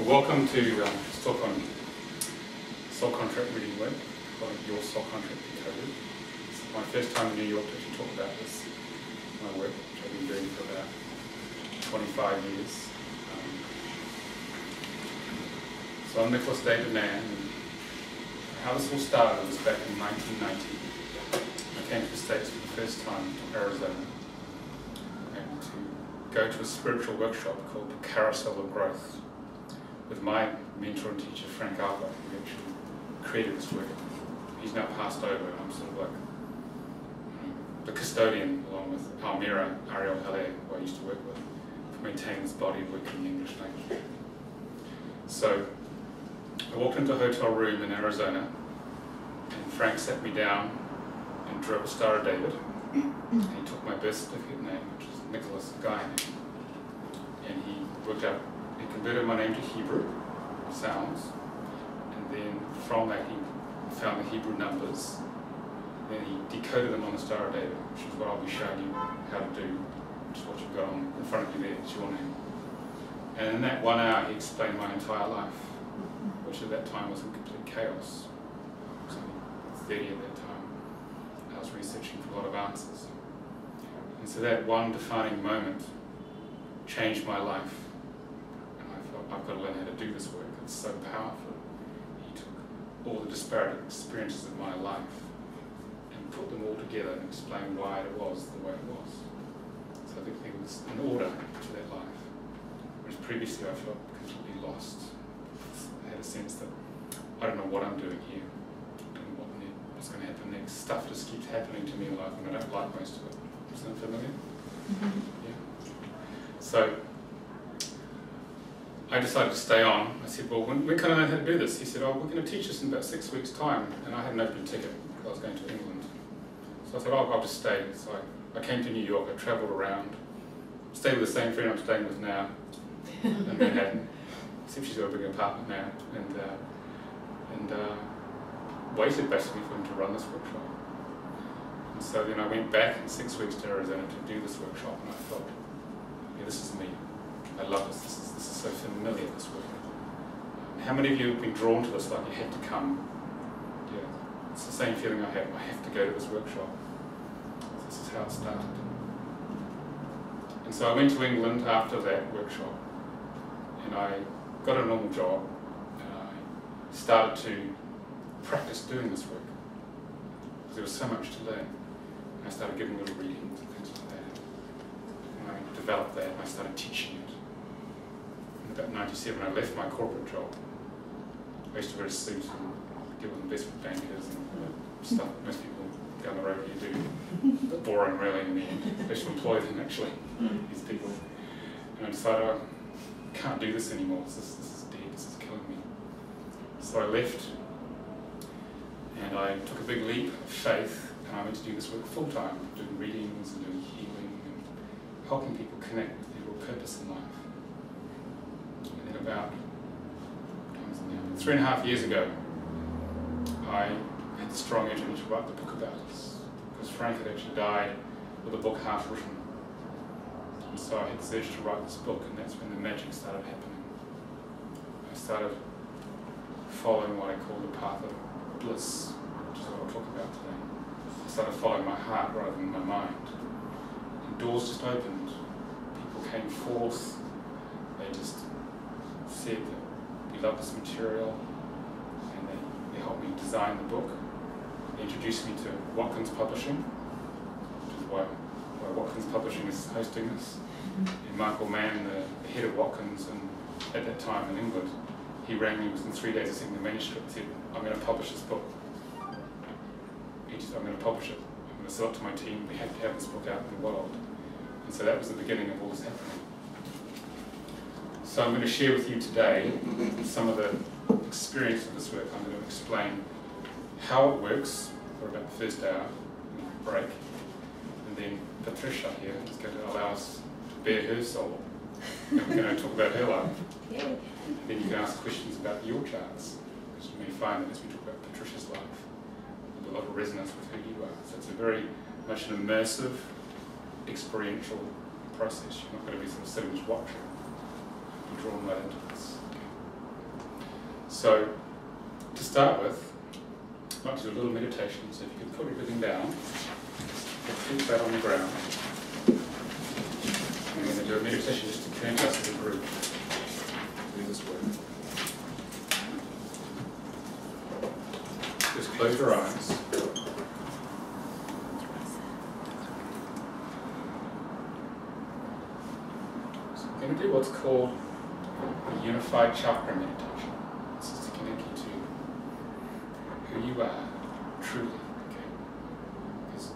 Well, welcome to talk on soul contract reading work, called Your Soul Contract Decoded. It's my first time in New York to actually talk about this, my work, which I've been doing for about 25 years. So I'm Nicholas David Mann, and how this all started was back in 1990. I came to the States for the first time to Arizona and to go to a spiritual workshop called the Carousel of Growth with my mentor and teacher, Frank Alba, who actually created this work. He's now passed over, and I'm sort of like the custodian, along with Almira, Ariel Halle, who I used to work with, for maintaining this body of work in the English language. So I walked into a hotel room in Arizona, and Frank sat me down and drew up a Star of David, and he took my birth certificate name, which is Nicholas, a guy name, and he worked out, he converted my name to Hebrew sounds, and then from that he found the Hebrew numbers, then he decoded them on the Star of David, which is what I'll be showing you how to do, which is what you've got on in front of you there, it's your name. And in that 1 hour he explained my entire life, which at that time was in complete chaos. I was only 30 at that time. I was researching for a lot of answers. And so that one defining moment changed my life. And I felt, I've got to learn how to do this work. It's so powerful. He took all the disparate experiences of my life and put them all together and explained why it was the way it was. So I think there was an order to that life, whereas previously I felt completely lost. I had a sense that I don't know what I'm doing here, I don't know what's going to happen next. Stuff just keeps happening to me in life and I don't like most of it. Sound familiar? Mm-hmm. Yeah. So I decided to stay on. I said, well, when can I learn how to do this? He said, oh, we're going to teach us in about 6 weeks' time. And I had an open ticket because I was going to England. So I thought, oh, I'll just stay. So I came to New York, I travelled around, stayed with the same friend I'm staying with now in Manhattan. Except she's got a big apartment now, and waited basically for him to run this workshop. And so then I went back in 6 weeks to Arizona to do this workshop, and I thought, yeah, this is me. I love this. This is so familiar, this work. How many of you have been drawn to this like you had to come? Yeah, it's the same feeling I had. I have to go to this workshop. This is how it started. And so I went to England after that workshop, and I got a normal job, and I started to practice doing this work, because there was so much to learn. And I started giving little readings and things like that, and I developed that, and I started teaching it. In about 97, I left my corporate job. I used to wear a suit and deal with investment bankers and stuff that most people down the road here do. But boring, really, in the end. I used to employ them, actually, these people. And I decided, I can't do this anymore. This is dead. This is killing me. So I left, and I took a big leap of faith, and I went to do this work full time, doing readings and doing healing and helping people connect with their real purpose in life. And then about 3.5 years ago, I had the strong urge to write the book about this, because Frank had actually died with a book half written. And so I had this urge to write this book, and that's when the magic started happening. I started following what I call the path of bliss, which is what I'll talk about today. I started following my heart rather than my mind. And doors just opened. People came forth. They just said that we love this material, and they helped me design the book. They introduced me to Watkins Publishing, which is why Watkins Publishing is hosting this. And Michael Mann, the head of Watkins, and at that time in England, he rang me within 3 days of seeing the manuscript and said, I'm going to publish this book. He said, I'm going to publish it. I'm going to sell it to my team. We have to have this book out in the world. And so that was the beginning of all this happening. So I'm going to share with you today some of the experience of this work. I'm going to explain how it works for about the first hour, break, and then Patricia here is going to allow us to bare her soul, and we're going to talk about her life. And then you can ask questions about your charts, because you may find that as we talk about Patricia's life, there'll be a lot of resonance with who you are. So it's a very much an immersive, experiential process. You're not going to be sort of sitting just watching. You're drawn right into this. So, to start with, I'd like to do a little meditation, so if you can put everything down, put feet flat on the ground. We're going to do a meditation just to connect us as a group. Do this work. Just close your eyes. So we're going to do what's called a unified chakra meditation. This is to connect you to who you are, truly. Okay? Because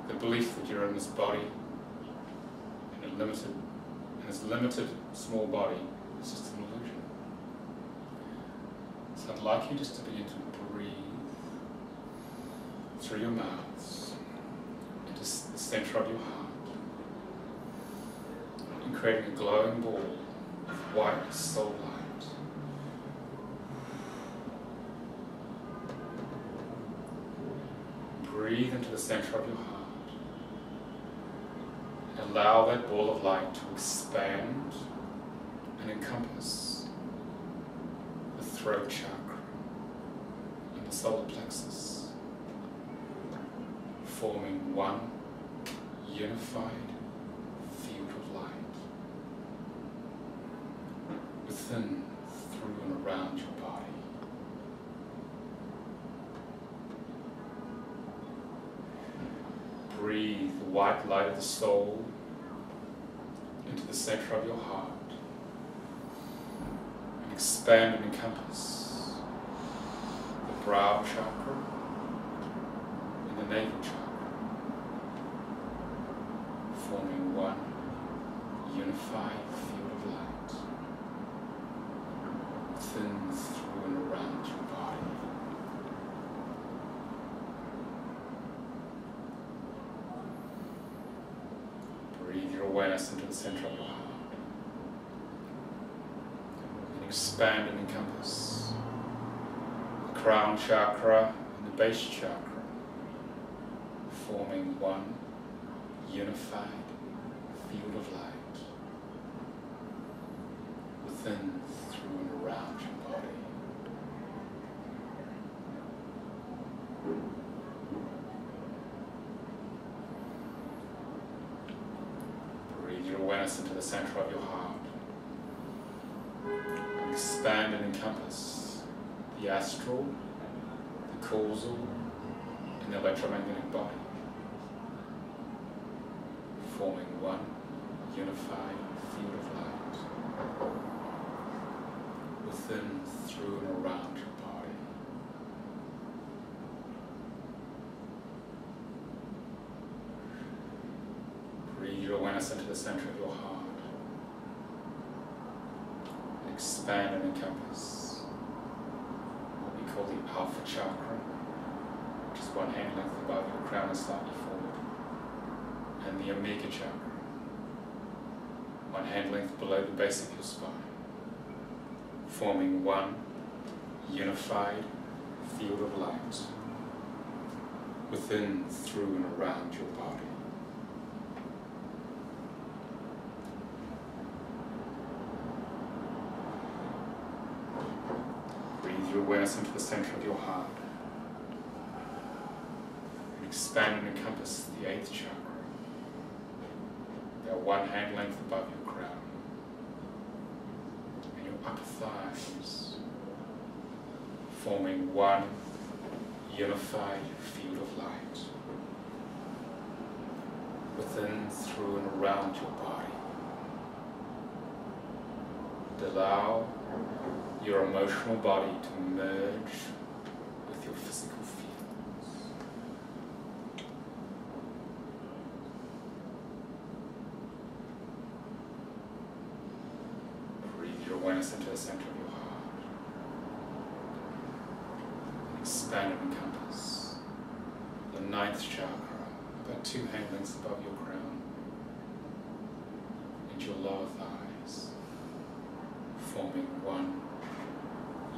the belief that you're in this body, in this limited small body, is just an illusion. So I'd like you just to begin to breathe through your mouths into the center of your heart, and creating a glowing ball of white soul light. Breathe into the center of your heart and allow that ball of light to expand and encompass the throat chakra and the solar plexus, forming one unified field of light within, through and around your body. Breathe the white light of the soul into the center of your heart and expand and encompass the brow chakra and the navel chakra, forming one unified field of light within, through and around your body. Breathe your awareness into the center of your heart and expand and encompass the crown chakra and the base chakra, forming one unified field of light within, through and around your body. Breathe your awareness into the center of your heart and expand and encompass the astral, the causal, and the electromagnetic body, forming one unified field of light within, through and around your body. Breathe your awareness into the center of your heart and expand and encompass what we call the alpha chakra, which is one hand length above your crown and slightly forward, and the omega chakra, one hand length below the base of your spine, forming one unified field of light within, through and around your body. Breathe your awareness into the center of your heart and expand and encompass the 8th chakra. They are one hand length above your crown and your upper thighs, forming one unified field of light within, through and around your body. Allow your emotional body to merge with your physical feelings. Breathe your awareness into the center of your heart. Expand and encompass the 9th chakra, about 2 hand lengths above your crown, and your lower thighs, forming one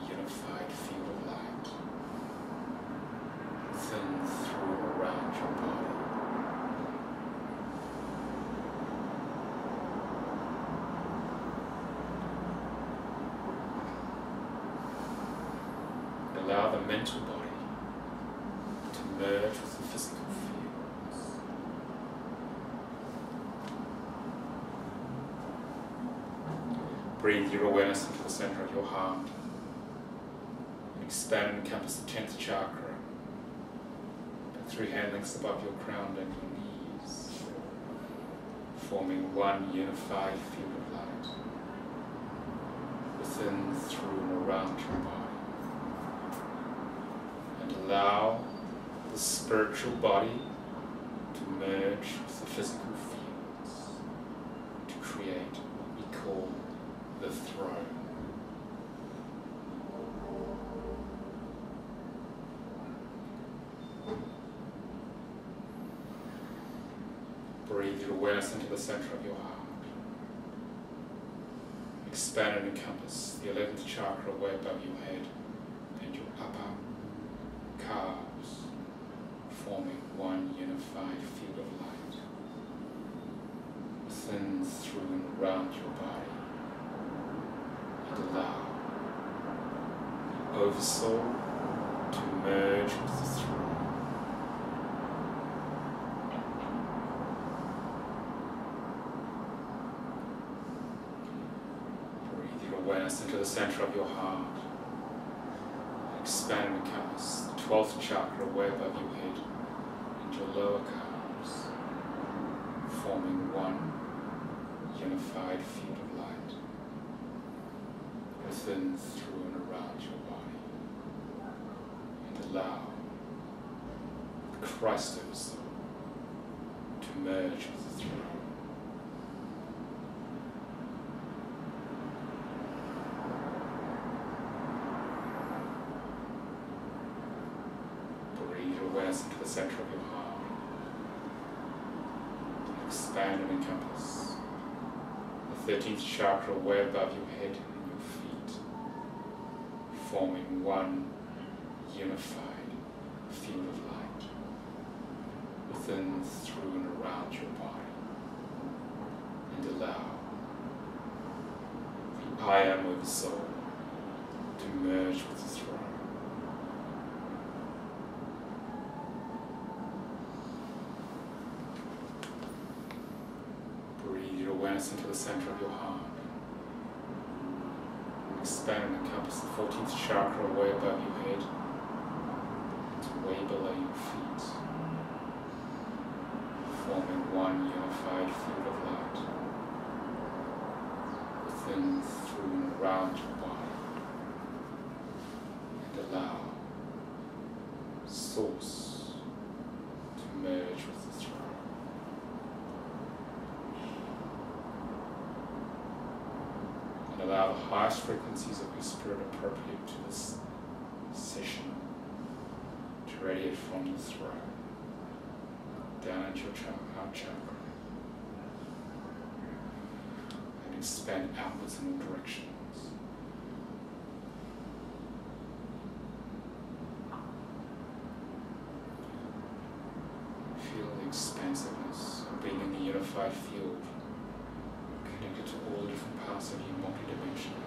unified field of light within, through and around your body. allow the mental body to merge with the physical fields. Breathe your awareness into the center of your heart. And expand and encompass the 10th chakra, about 3 hand lengths above your crown and your knees, forming one unified field of light within, through, and around your body. And allow the spiritual body to merge with the physical fields to create what we call the throne. Breathe your awareness into the center of your heart. Expand and encompass the 11th chakra way above your head and your upper calves, forming one unified field of light within, through, and around your body. And allow the oversoul to merge with the throne. Awareness into the center of your heart. Expand and encompass the 12th chakra way above your head and your lower calves, forming one unified field of light within, through, and around your body. And allow the Christ oversoul to merge with the throne. Awareness into the center of your heart. Expand and encompass the 13th chakra way above your head and your feet, forming one unified field of light within, through, and around your body. And allow the I am oversoul to merge with the throne. Awareness into the center of your heart. Expand and encompass the 14th chakra way above your head to way below your feet, forming one unified field of light within, through, and around your body. And allow Source to merge with the throne. Allow the highest frequencies of your spirit appropriate to this session to radiate from the throne down into your heart chakra and expand outwards in all directions. Feel the expansiveness of being in the unified field, connected to all the different parts of you, multidimensional.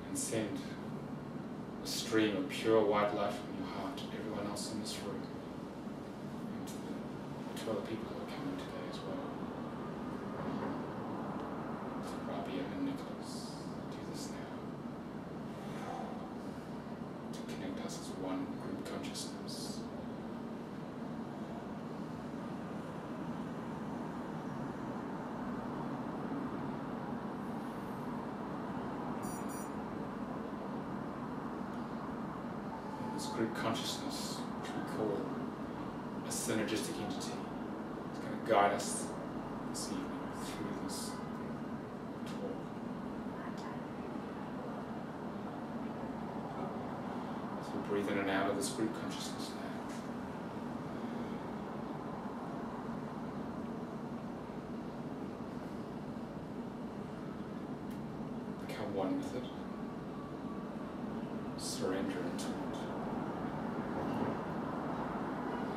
And send a stream of pure white light from your heart to everyone else in this room, and to the 2 other people who are coming today as well. So Rabia and Nicholas, do this now. To connect us as one group consciousness. And this group consciousness, which we call a synergistic entity, is going to guide us this evening through this talk. So breathe in and out of this group consciousness now. Become one with it. Surrender into it.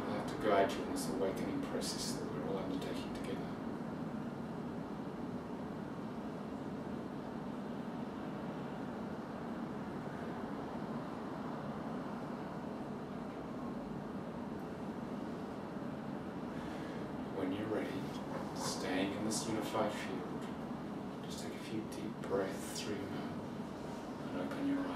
It'll have to guide you in this awakening process that we're all undertaking together. this unified field. Just take a few deep breaths through your mouth and open your eyes.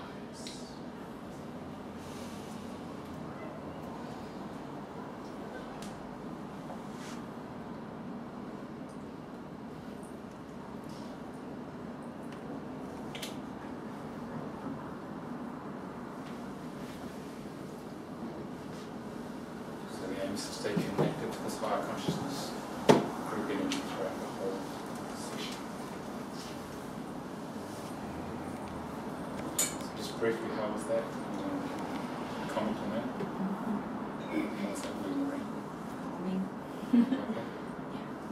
To stay connected to this higher consciousness, group energy throughout the whole session. So just briefly, how was that? Comment on that? How's that moving around? Okay.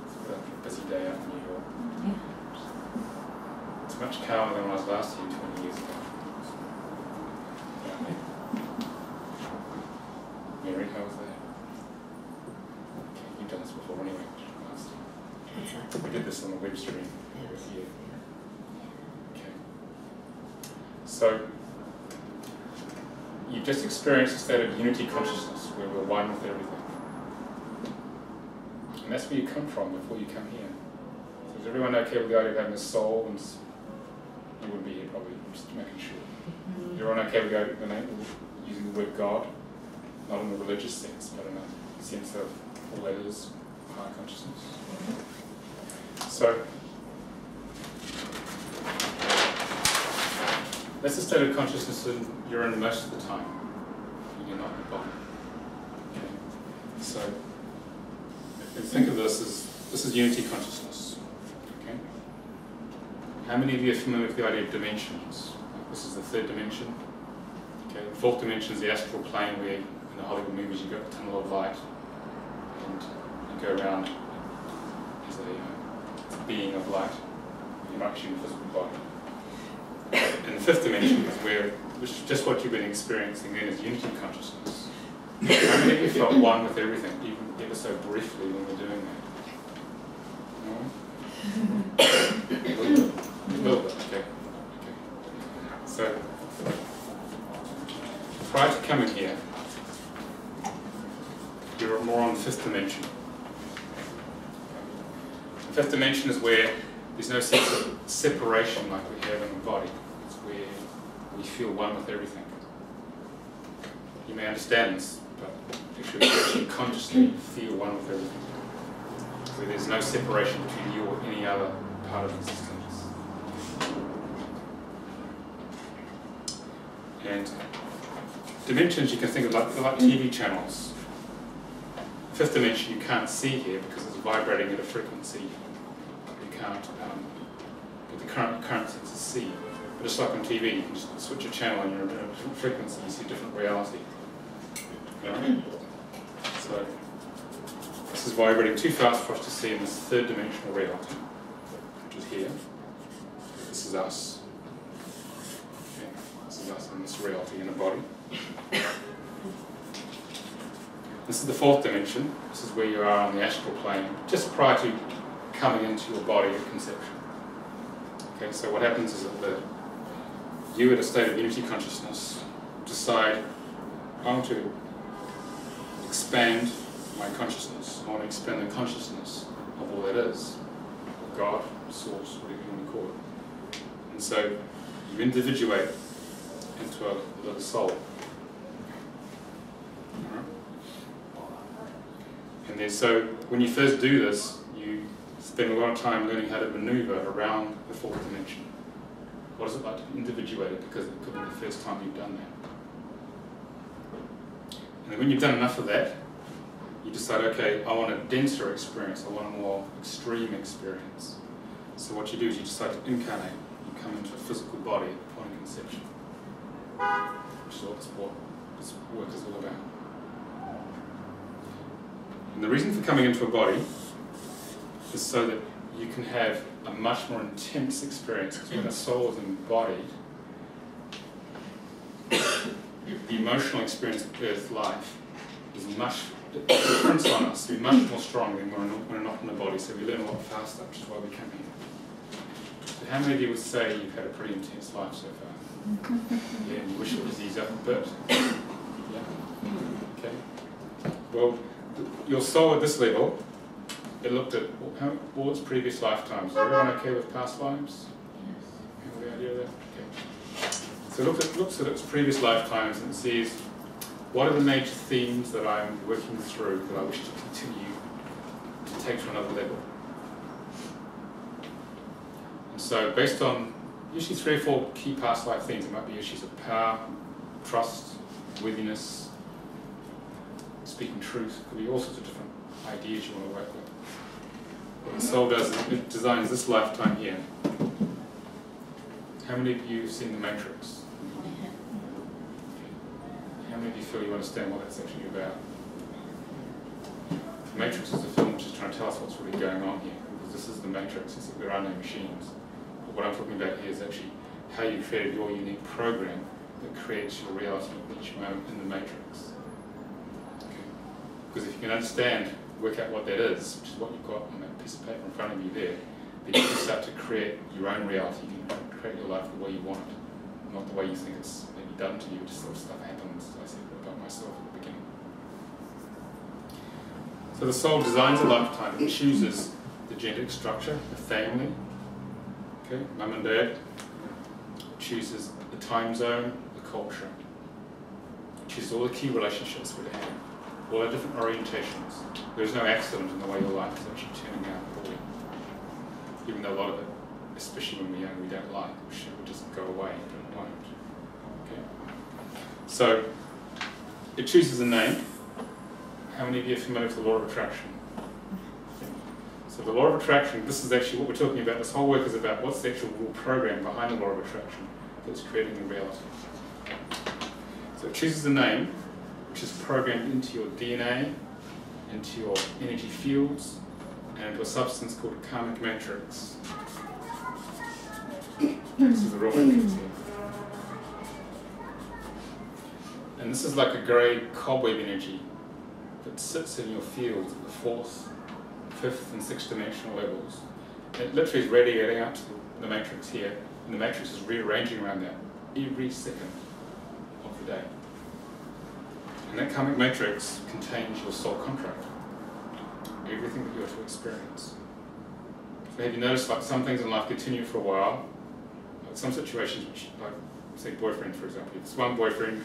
It's a busy day out in New York. Yeah. It's much calmer than when I was last here 20 years ago. Mary, how was that? You've done this before anyway. We did this on the web stream. Yeah. Okay. So, you've just experienced a state of unity consciousness where we're one with everything. And that's where you come from before you come here. So is everyone okay with the idea of having a soul? And you wouldn't be here probably, I'm just making sure. Is everyone okay with the name, using the word God? Not in the religious sense, but in a sense of all that is higher consciousness. So, that's the state of consciousness that you're in most of the time when you're not in the body. Okay. So, if you think of this is unity consciousness. Okay. How many of you are familiar with the idea of dimensions? This is the third dimension. Okay. The fourth dimension is the astral plane, where in the Hollywood movies you've got a tunnel of light. And you go around as a being of light. You're not actually in a physical body. And the fifth dimension is which is just what you've been experiencing then, is unity consciousness. How many of you felt one with everything, even ever so briefly when we're doing that? No? A little bit, okay. So, prior to coming here, you're more on the fifth dimension. The fifth dimension is where there's no sense of separation like we have in the body. It's where we feel one with everything. You may understand this, but actually you actually consciously feel one with everything. Where there's no separation between you or any other part of existence. And dimensions you can think of like TV channels. Fifth dimension you can't see here because it's vibrating at a frequency you can't, with the current senses see. But just like on TV, you can just switch a channel and you're in a different frequency, you see a different reality. Right? So this is vibrating too fast for us to see in this third dimensional reality, which is here. This is us. Okay. This is us in this reality in a body. This is the fourth dimension. This is where you are on the astral plane, just prior to coming into your body at conception. Okay, so what happens is that you, at a state of unity consciousness, decide, I want to expand my consciousness. I want to expand the consciousness of all that is, or God, Source, whatever you want to call it. And so you individuate into a little soul. And then, so when you first do this, you spend a lot of time learning how to maneuver around the fourth dimension. What is it like to be individuated? Because it could be the first time you've done that. And then when you've done enough of that, you decide, okay, I want a denser experience, I want a more extreme experience. So what you do is you decide to incarnate. You come into a physical body at the point of conception. Which is what this work is all about. And the reason for coming into a body is so that you can have a much more intense experience. Because when a soul is embodied, the emotional experience of earth life is much, the imprints on us is much more strong than when we're not in the body. So we learn a lot faster, which is why we come here. So how many of you would say you've had a pretty intense life so far? Yeah, and you wish it was eased up a bit? Yeah. Okay. Well, your soul at this level it looked at all its previous lifetimes. Is everyone okay with past lives? Yes. You have the idea of that? Okay. So it looks at its previous lifetimes and it sees what are the major themes that I'm working through that I wish to continue to take to another level. And so based on usually 3 or 4 key past life themes, it might be issues of power, trust, worthiness, speaking truth. It could be all sorts of different ideas you want to work with. What the soul does is it designs this lifetime here. How many of you have seen The Matrix? How many of you feel you understand what that's actually about? The Matrix is a film which is trying to tell us what's really going on here. Because this is the Matrix, there are no machines. But what I'm talking about here is actually how you created your unique program that creates your reality in each moment in the Matrix. Okay. Because if you can understand, work out what that is, which is what you've got on that piece of paper in front of you there, then you can start to create your own reality. You can create your life the way you want it, not the way you think it's maybe done to you. Just sort of stuff happens, as I said about myself at the beginning. So the soul designs a lifetime. It chooses the genetic structure, the family, okay, mum and dad. It chooses the time zone, the culture. It chooses all the key relationships we're to have, all our different orientations. There's no accident in the way your life is actually turning out for you. Even though a lot of it, especially when we're young, we don't like, we should just go away, but it won't. Okay. So it chooses a name. How many of you are familiar with the law of attraction? Okay. So the law of attraction, this is actually what we're talking about. This whole work is about what's the actual rule program behind the law of attraction that's creating the reality. So it chooses a name, which is programmed into your DNA, into your energy fields, and into a substance called a karmic matrix. This is the real matrix here. And this is like a grey cobweb energy that sits in your fields at the 4th, 5th and 6th dimensional levels. And it literally is radiating out to the matrix here, and the matrix is rearranging around that every second of the day. And that karmic matrix contains your soul contract, everything that you are to experience. So have you noticed, like, some things in life continue for a while, like some situations which, like, say boyfriend for example, if it's one boyfriend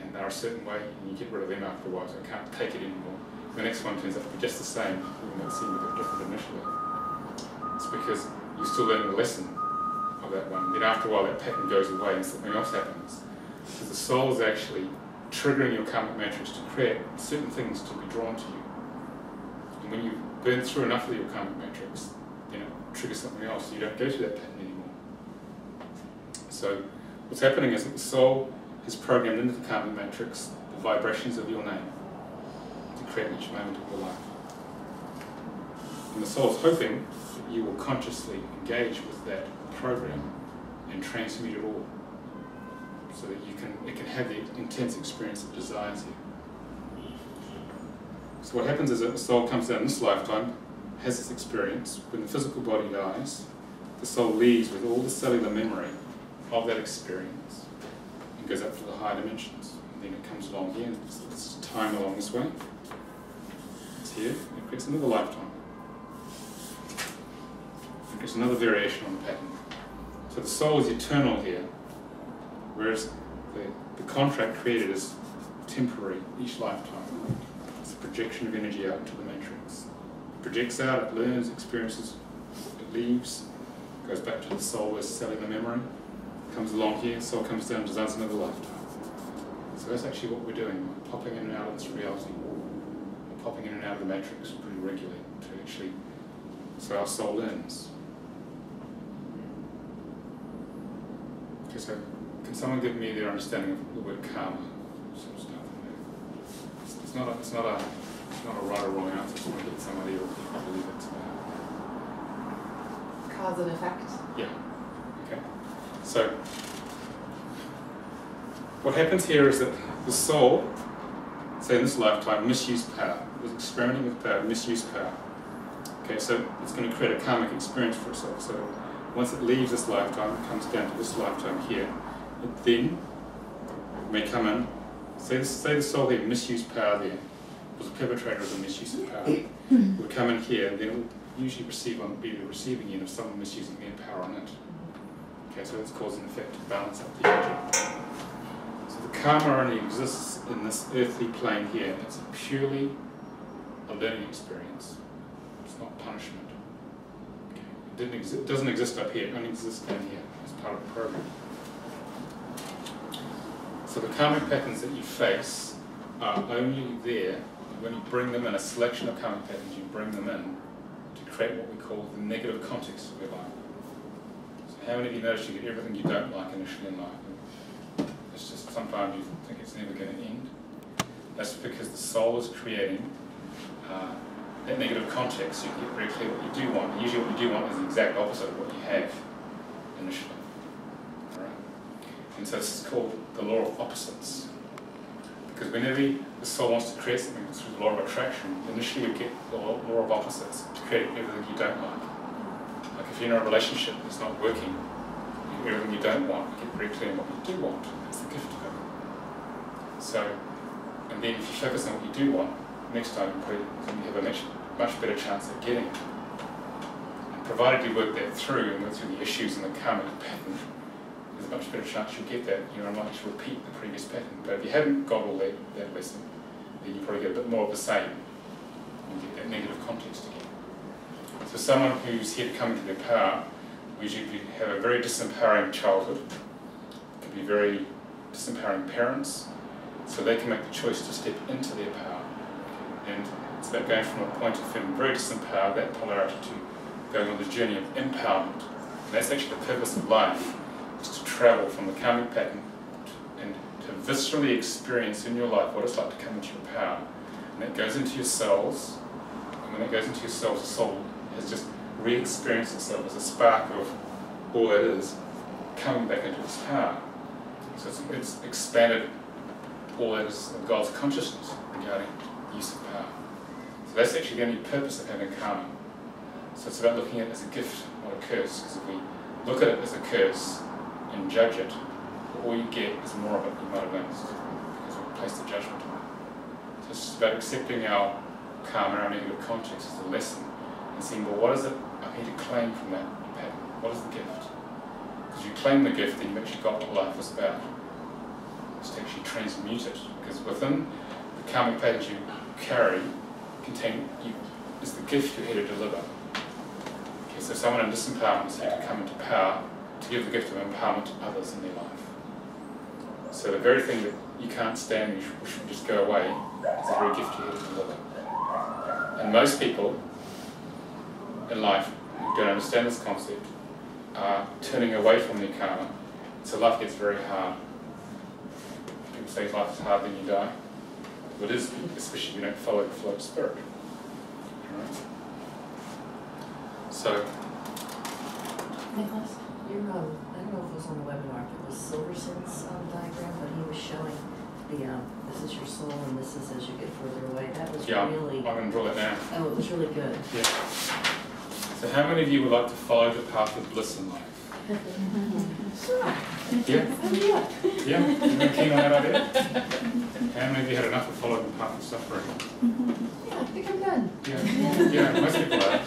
and they're a certain way and you get rid of them after a while, so I can't take it anymore. The next one turns out to be just the same, even though it seemed a bit different initially. It's because you're still learning the lesson of that one. Then after a while that pattern goes away and something else happens. Because the soul is actually triggering your karmic matrix to create certain things to be drawn to you. And when you burn through enough of your karmic matrix, then it triggers something else, so you don't go to that pattern anymore. So what's happening is that the soul has programmed into the karmic matrix the vibrations of your name to create each moment of your life. And the soul is hoping that you will consciously engage with that program and transmute it all, so that it can have the intense experience it desires here. So what happens is that the soul comes down in this lifetime, has this experience. When the physical body dies, the soul leaves with all the cellular memory of that experience and goes up to the higher dimensions. And then it comes along here, and it's time along this way. It's here, and it creates another lifetime. It creates another variation on the pattern. So the soul is eternal here, whereas the contract created is temporary each lifetime. It's a projection of energy out into the matrix. It projects out, it learns, experiences, it leaves, goes back to the soul as cellular memory, comes along here, soul comes down, designs another lifetime. So that's actually what we're doing. We're popping in and out of this reality. We're popping in and out of the matrix pretty regularly to actually, so our soul learns. Okay, so can someone give me their understanding of the word karma? Sort of stuff. It's not a right or wrong answer. It's want to get somebody or people to believe it's about. Cause and effect. Yeah. Okay. So what happens here is that the soul, say in this lifetime, misused power. It was experimenting with power, misused power. Okay, so it's going to create a karmic experience for itself. So once it leaves this lifetime, it comes down to this lifetime here, it then may come in, say the soul here misused power there, was a perpetrator of the misuse of power, would come in here, and then it would usually be the receiving end of someone misusing their power on it. Okay, so that's cause and effect to balance out the energy. So the karma only exists in this earthly plane here. It's purely a learning experience. It's not punishment. Okay. It doesn't exist up here. It only exists down here as part of the program. So the karmic patterns that you face are only there when you bring them in, a selection of karmic patterns, you bring them in to create what we call the negative context of your life. So how many of you notice you get everything you don't like initially in life? It's just sometimes you think it's never going to end. That's because the soul is creating that negative context. You get very clear what you do want. And usually what you do want is the exact opposite of what you have initially. All right? And so this is called the law of opposites. Because whenever the soul wants to create something through the law of attraction, initially you get the law of opposites to create everything you don't like. Like if you're in a relationship that's not working, you get everything you don't want, you get very clear on what you do want. That's the gift of it. So, and then if you focus on what you do want, next time you have a much better chance of getting it. And provided you work that through and work through the issues and the karmic pattern, there's a much better chance you'll get that. You're unlikely to repeat the previous pattern. But if you haven't got all that lesson, then you probably get a bit more of the same and get that negative context again. So someone who's here to come into their power will usually have a very disempowering childhood. It can be very disempowering parents, so they can make the choice to step into their power. And it's about going from a point of feeling very disempowered, that polarity, to going on the journey of empowerment. And that's actually the purpose of life, is to travel from the karmic pattern and to viscerally experience in your life what it's like to come into your power. And that goes into your cells, and when it goes into your cells, the soul has just re-experienced itself as a spark of all that is coming back into its power. So it's expanded all that is of God's consciousness regarding the use of power. So that's actually the only purpose of having karma. So it's about looking at it as a gift, not a curse, because if we look at it as a curse and judge it, all you get is more of it you might have noticed, because we place the judgment on it. So it's just about accepting our karma, our negative context as a lesson, and seeing, well, what is it I need to claim from that pattern? What is the gift? Because you claim the gift, then you've actually got what life is about. It's to actually transmute it, because within the karmic patterns you carry is the gift you're here to deliver. Okay, so someone in disempowerment is here to come into power to give the gift of empowerment to others in their life. So the very thing that you can't stand, which should just go away, is the very gift you're here to deliver. And most people in life who don't understand this concept are turning away from their karma, so life gets very hard. People say life is hard, then you die. Well, it is, especially if you don't follow the flow of spirit. Right? So, Nicholas, I don't know if it was on the webinar, if it was Silverson's diagram, but he was showing this is your soul and this is as you get further away. That was really... I'm going to draw that now. Oh, it was really good. Yeah. So how many of you would like to follow the path of bliss in life? Sure. Yeah? Yeah? You're keen on that idea? How many of you had enough of following the path of suffering? Yeah, I think I'm done. Yeah, most people are.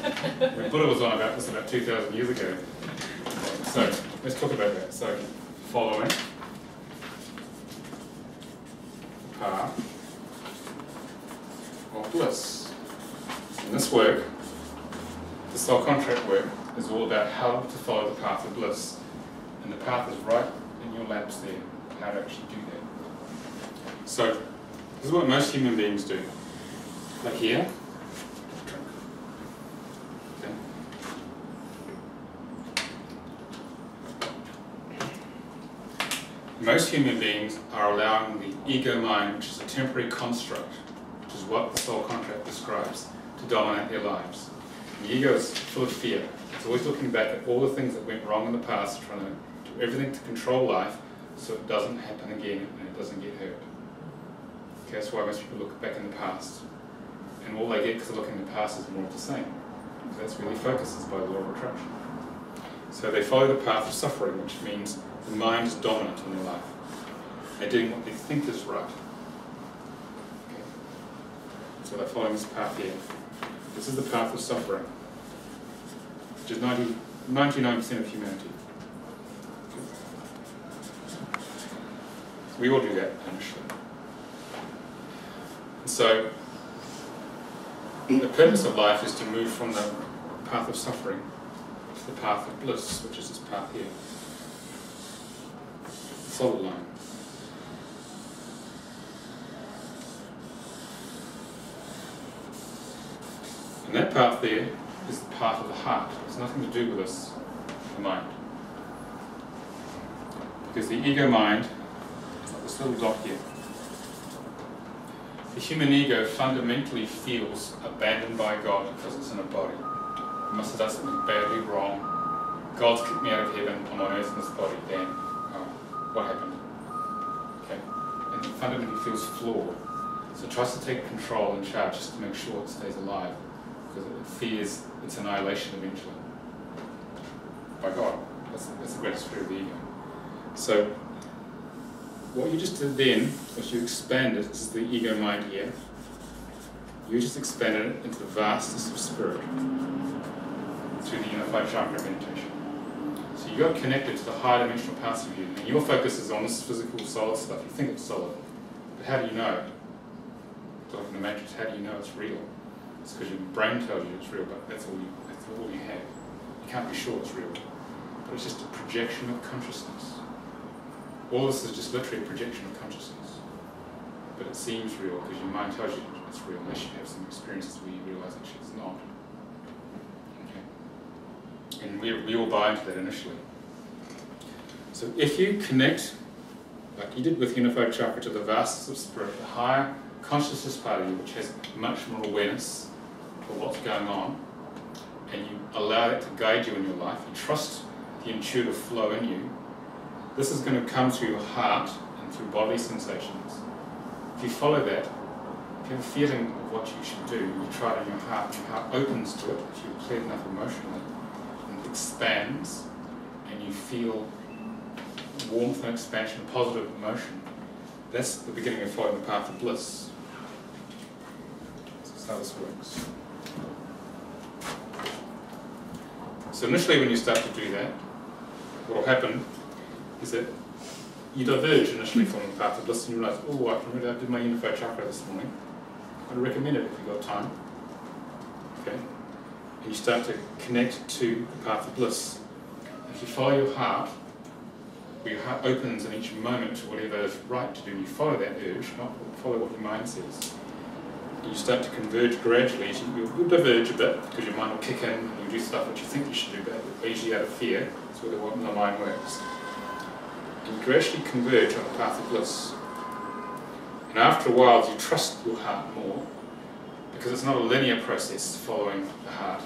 When Buddha was on about this about 2,000 years ago. So, let's talk about that. So, following the path of bliss. In this work, the soul contract work, is all about how to follow the path of bliss. And the path is right in your laps there, how to actually do that. So, this is what most human beings do. Like here. Okay. Most human beings are allowing the ego mind, which is a temporary construct, which is what the soul contract describes, to dominate their lives. The ego is full of fear. It's always looking back at all the things that went wrong in the past, trying to do everything to control life so it doesn't happen again and it doesn't get hurt. Okay, that's why most people look back in the past. And all they get because they look in the past is more of the same. So that's where their focus is by the law of attraction. So they follow the path of suffering, which means the mind is dominant in their life. They're doing what they think is right. Okay. So So they're following this path here. This is the path of suffering, which is 99% of humanity. We all do that initially. And so, the purpose of life is to move from the path of suffering to the path of bliss, which is this path here. The solid line. And that path there is the path of the heart. It's nothing to do with us, the mind. Because the ego mind is like this little dot here. The human ego fundamentally feels abandoned by God because it's in a body. It must have done something badly wrong. God's kicked me out of heaven, I'm on earth in this body, then what happened? Okay? And it fundamentally feels flawed. So it tries to take control and charge just to make sure it stays alive, because it fears its annihilation eventually by God. That's the greatest fear of the ego. So what you just did then was you expanded, this is the ego mind here, you just expanded it into the vastness of spirit through the unified chakra meditation. So you got connected to the higher dimensional parts of you, and your focus is on this physical solid stuff. You think it's solid, but how do you know? Like in the Matrix, how do you know it's real? It's because your brain tells you it's real, but that's all you have. You can't be sure it's real, but it's just a projection of consciousness. All this is just literally a projection of consciousness. But it seems real because your mind tells you it's real, unless you have some experiences where you realise actually it's not. Okay? And we all buy into that initially. So if you connect, like you did with unified chakra, to the vastness of spirit, the higher consciousness part of you, which has much more awareness for what's going on, and you allow that to guide you in your life, you trust the intuitive flow in you, this is going to come through your heart and through bodily sensations. If you follow that, if you have a feeling of what you should do, you try it in your heart opens to it, if you've cleared enough emotionally, and it expands, and you feel warmth and expansion, positive emotion. That's the beginning of following the path of bliss. That's how this works. So initially when you start to do that, what will happen is that you diverge initially from the path of bliss and you realize, oh, I did my unified chakra this morning. I'd recommend it if you've got time. Okay? And you start to connect to the path of bliss. If you follow your heart, where your heart opens in each moment to whatever is right to do, and you follow that urge, not follow what your mind says. And you start to converge gradually. You'll diverge a bit because your mind will kick in and you'll do stuff which you think you should do, but usually out of fear. That's where the mind works. And you gradually converge on the path of bliss. And after a while, you trust your heart more, because it's not a linear process following the heart.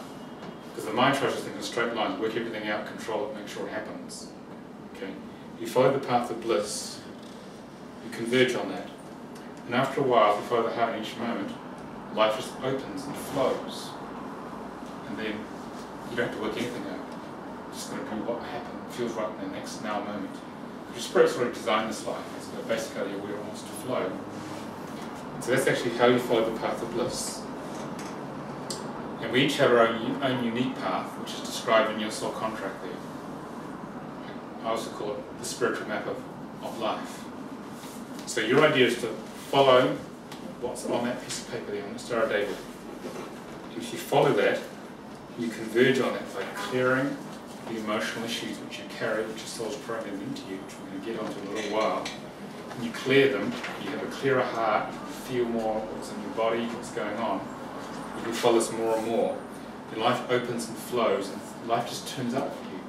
Because the mind tries to think in straight lines, work everything out, control it, make sure it happens. Okay? You follow the path of bliss, you converge on that. And after a while, if you follow the heart in each moment, life just opens and flows. And then you don't have to work anything out. It's just going to be what happened, feels right in the next now moment. Your spirit sort of designed this life. It's got a basic idea where it wants to flow. And so that's actually how you follow the path of bliss. And we each have our own unique path, which is described in your soul contract there. I also call it the spiritual map of life. So your idea is to follow what's on that piece of paper there on the Star of David. And if you follow that, you converge on it by clearing the emotional issues which you carry, which your soul's programmed into you, which we're going to get onto in a little while. And you clear them, you have a clearer heart, you feel more what's in your body, what's going on. You can follow this more and more. Your life opens and flows, and life just turns up for you.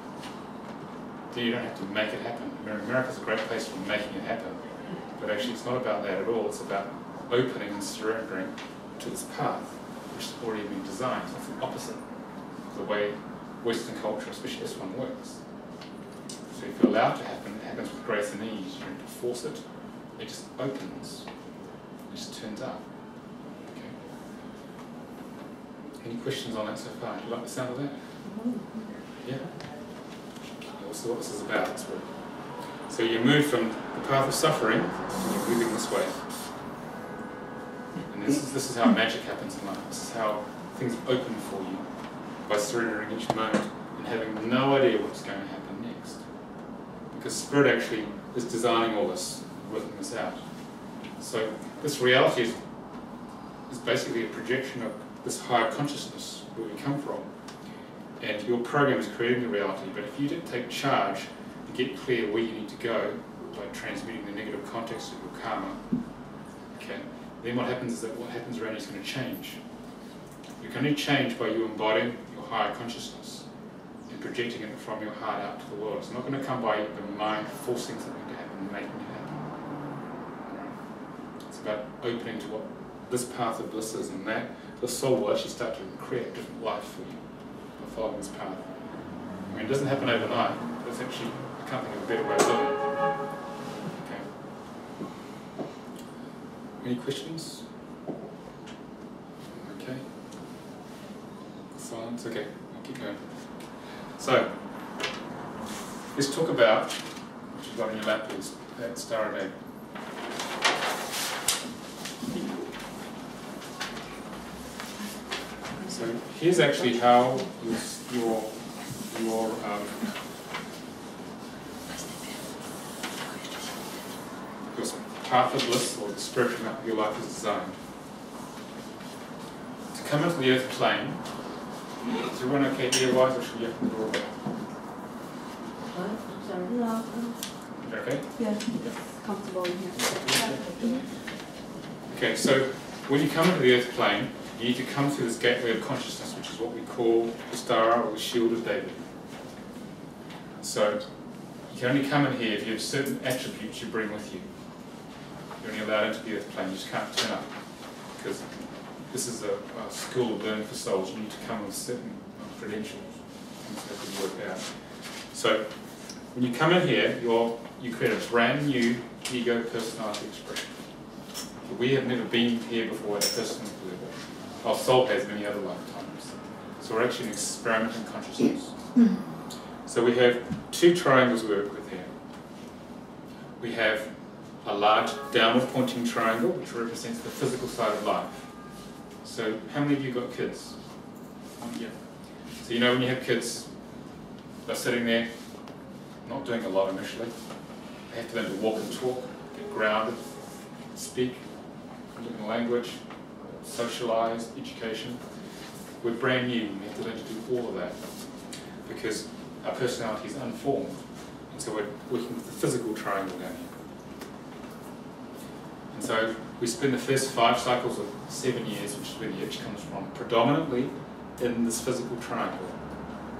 Then you don't have to make it happen. America's a great place for making it happen. But actually it's not about that at all. It's about opening and surrendering to this path, which has already been designed. So it's the opposite of the way Western culture, especially this one, works. So if you allow it to happen, it happens with grace and ease. You don't have to force it. It just opens. It just turns up. Okay. Any questions on that so far? Do you like the sound of that? Yeah? Also what this is about. So you move from the path of suffering, and you're moving this way. And And this is how magic happens in life. This is how things open for you, by surrendering each moment and having no idea what's going to happen next. Because Spirit actually is designing all this, working this out. So this reality is basically a projection of this higher consciousness where we come from. And your program is creating the reality, but if you didn't take charge and get clear where you need to go by transmuting the negative context of your karma, okay, then what happens is that what happens around you is going to change. You can only change by you embodying your higher consciousness and projecting it from your heart out to the world. It's not going to come by the mind forcing something to happen and making it happen. It's about opening to what this path of bliss is, and that the soul will actually start to create a different life for you by following this path. I mean, it doesn't happen overnight, but it's actually, I can't think of a better way of living. Okay. Any questions? Okay. Silence? Okay, I'll keep going. So, let's talk about what you've got in your lap, please. That star of eight. So here's actually how your path of bliss, or the spiritual map of your life, is designed. To come into the earth plane, is everyone okay ear-wise, or should we open the door? What? Sorry. No. Okay? Yeah, it's comfortable in here. Okay, so when you come into the earth plane, you need to come through this gateway of consciousness, which is what we call the star or the shield of David. So you can only come in here if you have certain attributes you bring with you. You're only allowed into the earth plane, you just can't turn up. Because this is a school of learning for souls, you need to come with certain credentials. Things have to work out. So when you come in here, you create a brand new ego personality expression. We have never been here before at a personal level. Our soul has many other lifetimes. So we're actually an experiment in consciousness. So we have two triangles we work with here. We have a large downward pointing triangle, which represents the physical side of life. So how many of you got kids? Yeah. So you know when you have kids, they're sitting there, not doing a lot initially. They have to learn to walk and talk, get grounded, speak, learn language, socialise, education. We're brand new, we have to learn to do all of that because our personality is unformed, and so we're working with the physical triangle down here. And so we spend the first 5 cycles of 7 years, which is where the itch comes from, predominantly in this physical triangle,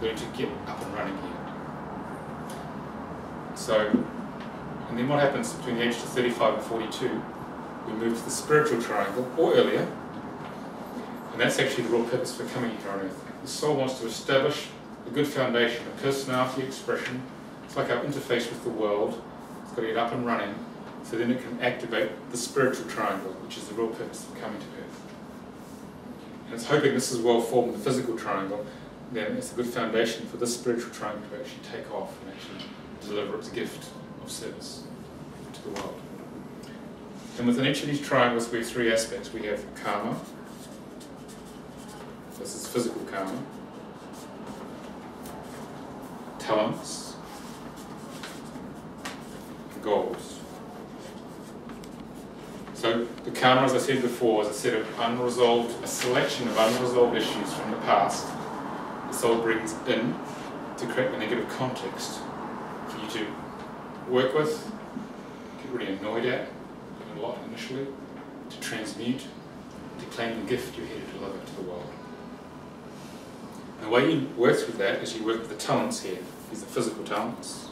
learning to get up and running here. So, and then what happens between the age of 35 and 42, we move to the spiritual triangle, or earlier, and that's actually the real purpose for coming here on earth. The soul wants to establish a good foundation, a personality expression. It's like our interface with the world. It's got to get up and running, so then it can activate the spiritual triangle, which is the real purpose of coming to earth. And it's hoping this is well formed, the physical triangle, then it's a good foundation for this spiritual triangle to actually take off and actually deliver its gift of service to the world. And within each of these triangles we have 3 aspects. We have karma. This is physical karma. Talents. Goals. So the karma, as I said before, is a set of a selection of unresolved issues from the past the soul brings in to create the negative context for you to work with, get really annoyed at, a lot initially, to transmute, to claim the gift you're here to deliver to the world. And the way you work with that is you work with the talents here. These are physical talents.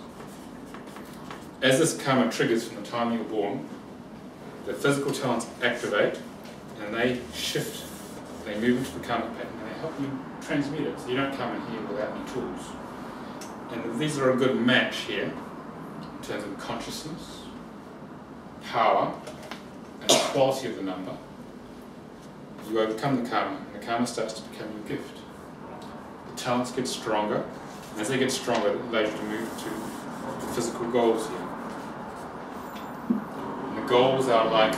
As this karma triggers from the time you were born, the physical talents activate and they shift, they move into the karmic pattern and they help you transmute it. So you don't come in here without any tools. And these are a good match here in terms of consciousness, power, and the quality of the number. You overcome the karma, and the karma starts to become your gift. The talents get stronger, and as they get stronger, it allows you to move to the physical goals here. And the goals are like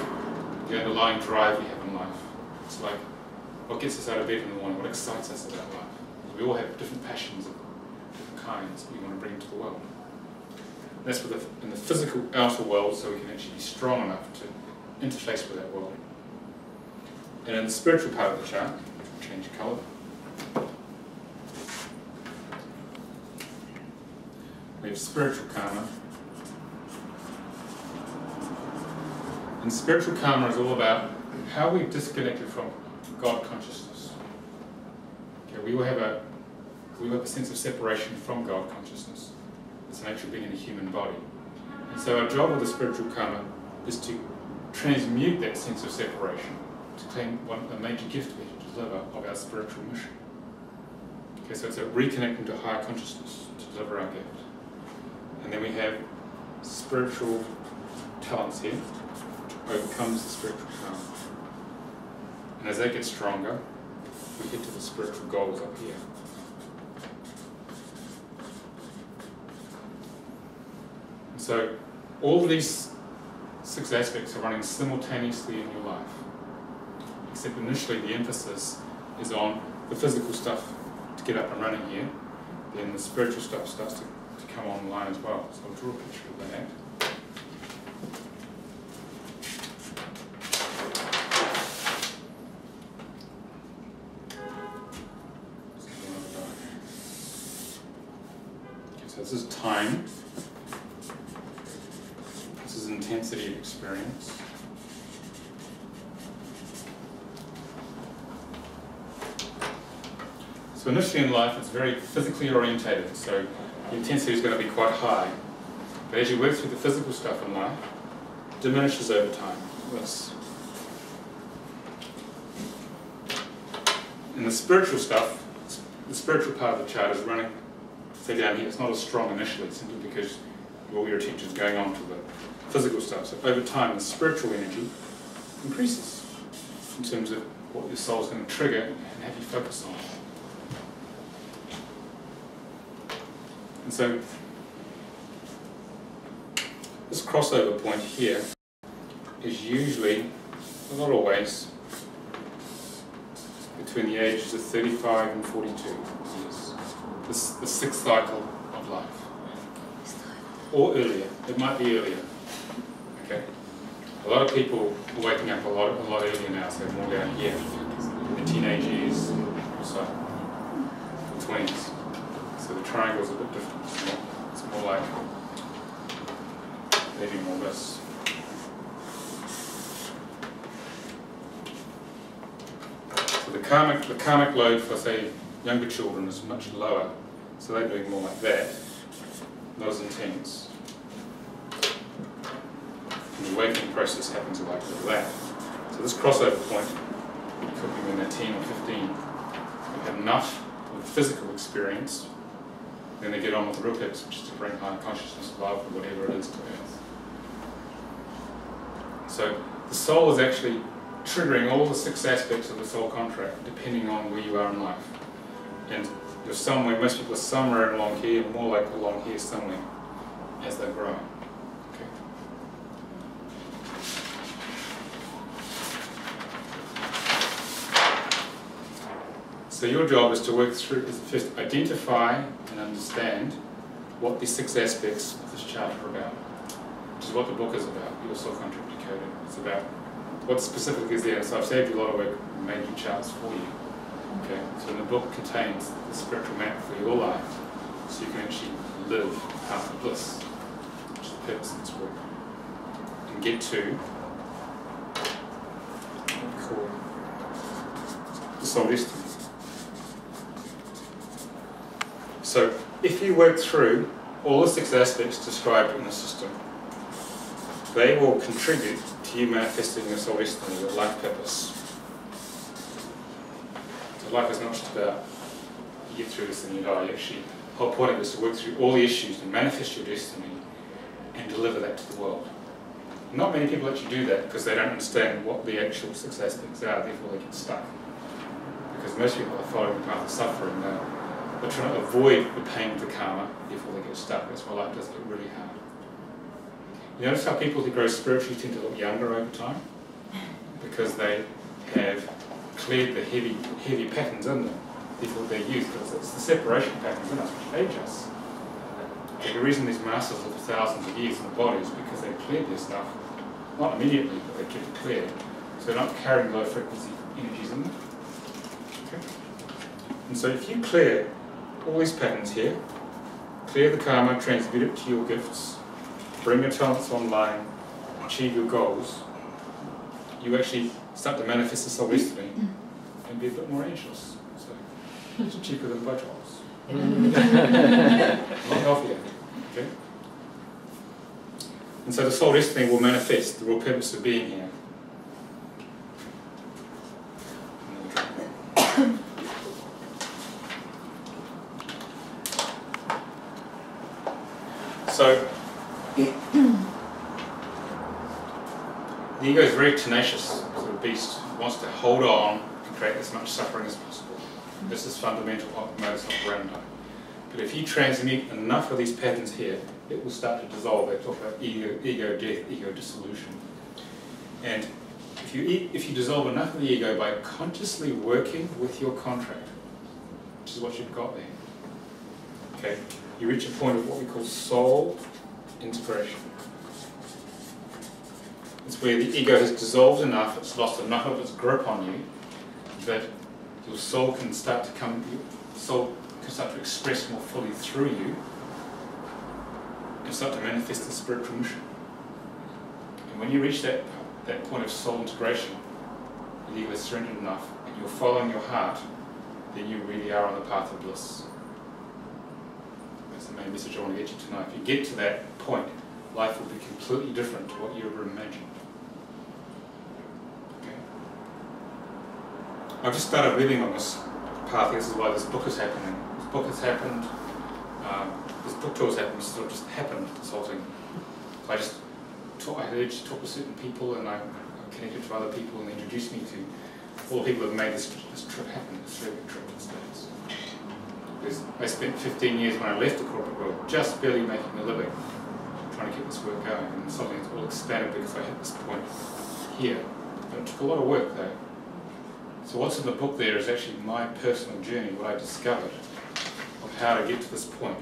the underlying drive you have in life. It's like what gets us out of bed in the morning, what excites us about life. We all have different passions of different kinds that we want to bring to the world. That's in the physical outer world, so we can actually be strong enough to interface with that world. And in the spiritual part of the chart, change colour. We have spiritual karma. And spiritual karma is all about how we've disconnected from God consciousness. Okay, we all have a sense of separation from God consciousness. It's the nature of being in a human body. And so our job with the spiritual karma is to transmute that sense of separation, to claim a major gift we have to deliver of our spiritual mission. Okay, so it's a reconnecting to higher consciousness to deliver our gift. And then we have spiritual talents here, which overcomes the spiritual karma. And as they get stronger, we get to the spiritual goals up here. And so all of these 6 aspects are running simultaneously in your life. Except initially the emphasis is on the physical stuff to get up and running here. Then the spiritual stuff starts to come online as well. So I'll draw a picture of that. So this is time. This is intensity of experience. So initially in life it's very physically orientated, so the intensity is going to be quite high. But as you work through the physical stuff in life, it diminishes over time. And the spiritual stuff, the spiritual part of the chart is running, say down here, it's not as strong initially, simply because all your attention is going on to the physical stuff. So over time, the spiritual energy increases in terms of what your soul is going to trigger and have you focus on. And so this crossover point here is usually, not always, between the ages of 35 and 42 years. The 6th cycle of life. Or earlier. It might be earlier. Okay? A lot of people are waking up a lot earlier now, so more down here. In the teenage years or so. The 20s. So the triangle's a bit different. It's more like maybe more this. So the karmic load for, say, younger children is much lower. So they're doing more like that, not as intense. And the awakening process happens like that. So this crossover point could be when they're 10 or 15. They have enough of physical experience. Then they get on with the real purpose, which is to bring higher consciousness, love, or whatever it is to earth. So the soul is actually triggering all the 6 aspects of the soul contract, depending on where you are in life. And you're somewhere, most people are somewhere along here, more like along here somewhere, as they're growing. Okay. So your job is to work through, is first identify and understand what the 6 aspects of this chart are about, which is what the book is about, your soul contract Decoded. It's about what specifically is there. So I've saved you a lot of work making charts for you. Okay, so the book contains the spiritual map for your life, so you can actually live path of bliss, which is the purpose of this work, and get to what we call the soul destiny. So if you work through all the 6 aspects described in the system, they will contribute to you manifesting your soul destiny, your life purpose. Life is not just about you get through this and you die. Actually, the whole point of it is to work through all the issues and manifest your destiny and deliver that to the world. Not many people actually do that because they don't understand what the actual 6 aspects are, therefore they get stuck. Because most people are following the path of suffering, they're trying to avoid the pain of the karma, therefore they get stuck. That's why life does get really hard. You notice how people who grow spiritually tend to look younger over time? Because they have cleared the heavy patterns in them. Therefore they're used, because it's the separation patterns in us which age us. Okay, the reason these masters live for thousands of years in the body is because they cleared their stuff, not immediately, but they kept it cleared. So they're not carrying low frequency energies in them. Okay? And so if you clear all these patterns here, clear the karma, transmute it to your gifts, bring your talents online, achieve your goals, you actually start to manifest the soul destiny and be a bit more anxious. So it's cheaper than Botox. A lot healthier. Okay? And so the soul destiny will manifest the real purpose of being here. So the ego is very tenacious, sort of beast, wants to hold on and create as much suffering as possible. This is fundamental modus operandi. But if you transmute enough of these patterns here, it will start to dissolve. They talk about ego death, ego dissolution. And if you dissolve enough of the ego by consciously working with your contract, which is what you've got there, okay, you reach a point of what we call soul integration. It's where the ego has dissolved enough, it's lost enough of its grip on you, that your soul can start to express more fully through you and start to manifest the spiritual mission. And when you reach that point of soul integration, the ego is surrendered enough and you're following your heart, then you really are on the path of bliss. That's the main message I want to get you tonight. If you get to that point, life will be completely different to what you ever imagined. Okay? I've just started living on this path. This is why this book is happening. This book has happened. This book tour has happened. It sort of just happened, this whole thing. So I had urged to talk to certain people, and I connected to other people, and they introduced me to all the people who have made this trip happen, this very big trip to the States. Because I spent 15 years when I left the corporate world just barely making a living, trying to keep this work going, and suddenly it's all expanded because I hit this point here. But it took a lot of work though. So what's in the book there is actually my personal journey, what I discovered of how to get to this point.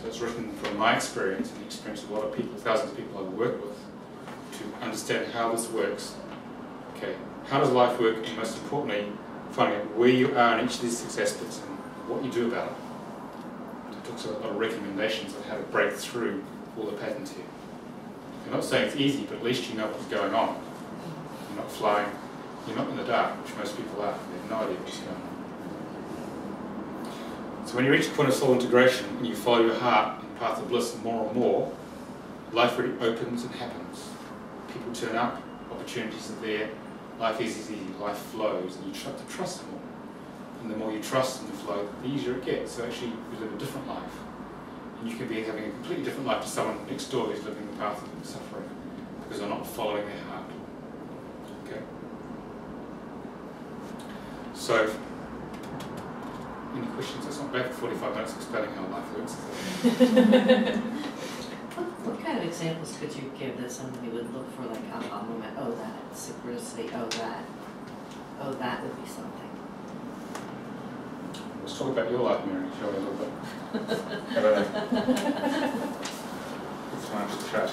So it's written from my experience and the experience of a lot of people, thousands of people I've worked with, to understand how this works. Okay, how does life work, and most importantly, finding out where you are in each of these six aspects and what you do about it. So it talks about a lot of recommendations on how to break through all the patterns here. I'm not saying it's easy, but at least you know what's going on. You're not flying, you're not in the dark, which most people are. They have no idea what's going on. So when you reach the point of soul integration and you follow your heart in the path of bliss more and more, life really opens and happens. People turn up, opportunities are there, life is easy, life flows, and you start to trust more. And the more you trust and flow, the easier it gets. So actually you live a different life. And you can be having a completely different life to someone next door who's living the path of suffering because they're not following their heart. Okay? So, any questions? It's not bad for 45 minutes explaining how life works. What kind of examples could you give that somebody would look for, like aha moment? Oh, that synchronicity. Oh, that would be something. Let's talk about your life, Mary, shall we, a little bit? How about that? It's fine, just chat.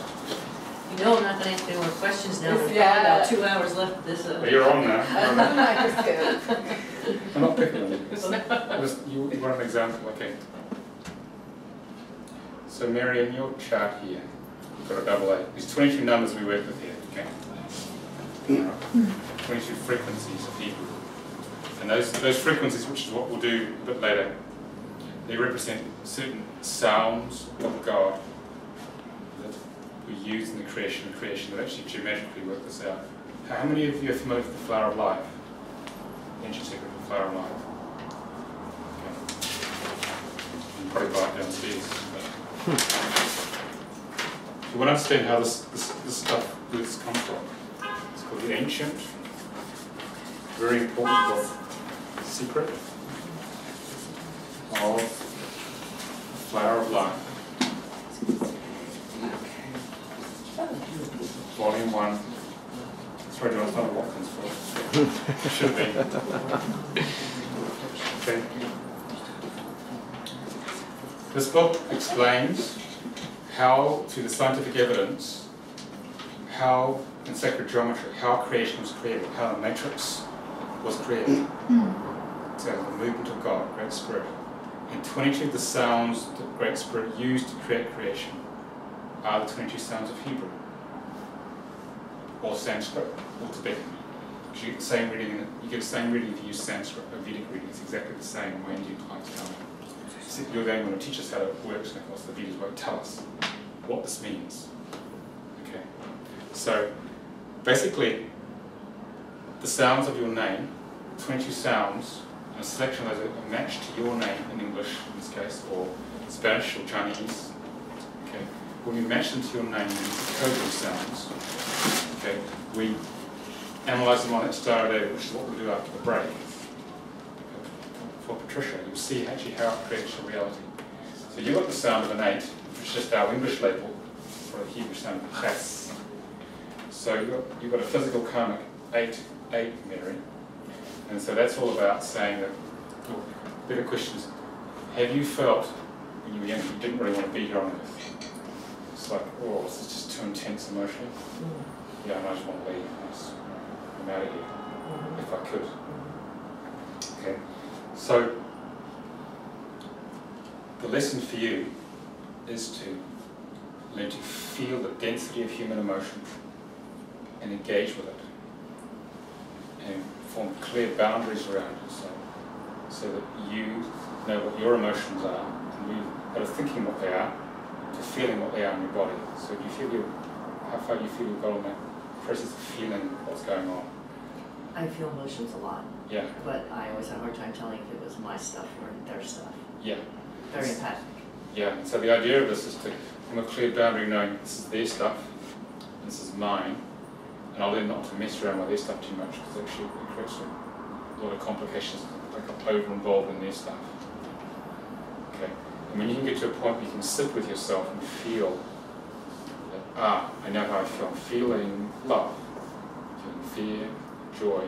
You know I'm not going to answer any more questions now. We've Yeah. got about 2 hours left of this. Well, you're on now. Just kidding. I'm not picking on you. You want an example, okay. So Mary, in your chart here, you've got a double 8. There's 22 numbers we work with here, okay? Right. 22 frequencies of people. And those frequencies, which is what we'll do a bit later, they represent certain sounds of God that we use in the creation that actually geometrically work this out. How many of you are familiar with the flower of life? Ancient secret of the flower of life. Okay. You can probably buy it downstairs. But if you want to understand how this stuff comes from, it's called the ancient, very important book, Secret of the Flower of Life. Volume 1, Sorry, John, it's not a Watkins fault. Should have been. Okay. This book explains how, through the scientific evidence, how, in sacred geometry, how creation was created, how the matrix was created. So the movement of God, Great Spirit. And 22 of the sounds that Great Spirit used to create creation are the 22 sounds of Hebrew, or Sanskrit, or Tibetan. Because you get the same reading. You get the same reading if you use Sanskrit or Vedic reading. It's exactly the same when Indian clients come. You're then going to teach us how it works, and of course the Vedas won't tell us what this means. Okay. So basically, the sounds of your name, 22 sounds, and a selection of those are matched to your name in English, in this case, or Spanish or Chinese. Okay. When we match them to your name, we decode those sounds. Okay. We analyze them on that star of data, which is what we'll do after the break. For Patricia, you'll see actually how it creates your reality. So you've got the sound of an 8, which is just our English label for a Hebrew sound of chas. So you've got a physical karmic 8 Mary. And so that's all about saying that, well, better questions. Have you felt, when you were young, you didn't really want to be here on earth? It's like, oh, this is just too intense emotionally. Yeah, and I just want to leave. I'm out of here, if I could. Okay. So, the lesson for you is to learn to feel the density of human emotion and engage with it, and form clear boundaries around it, so that you know what your emotions are, and move out of thinking what they are to feeling what they are in your body. So, do you feel how far you feel you've got on that process of feeling what's going on? I feel emotions a lot. Yeah. But I always have a hard time telling if it was my stuff or their stuff. Yeah. Very empathic. Yeah. So the idea of this is to form a clear boundary, knowing this is their stuff, this is mine, and I'll learn not to mess around with their stuff too much, because actually it creates a lot of complications, like over-involved in their stuff. Okay. And when you can get to a point where you can sit with yourself and feel that, I know how I feel. I'm feeling love, feeling fear, joy,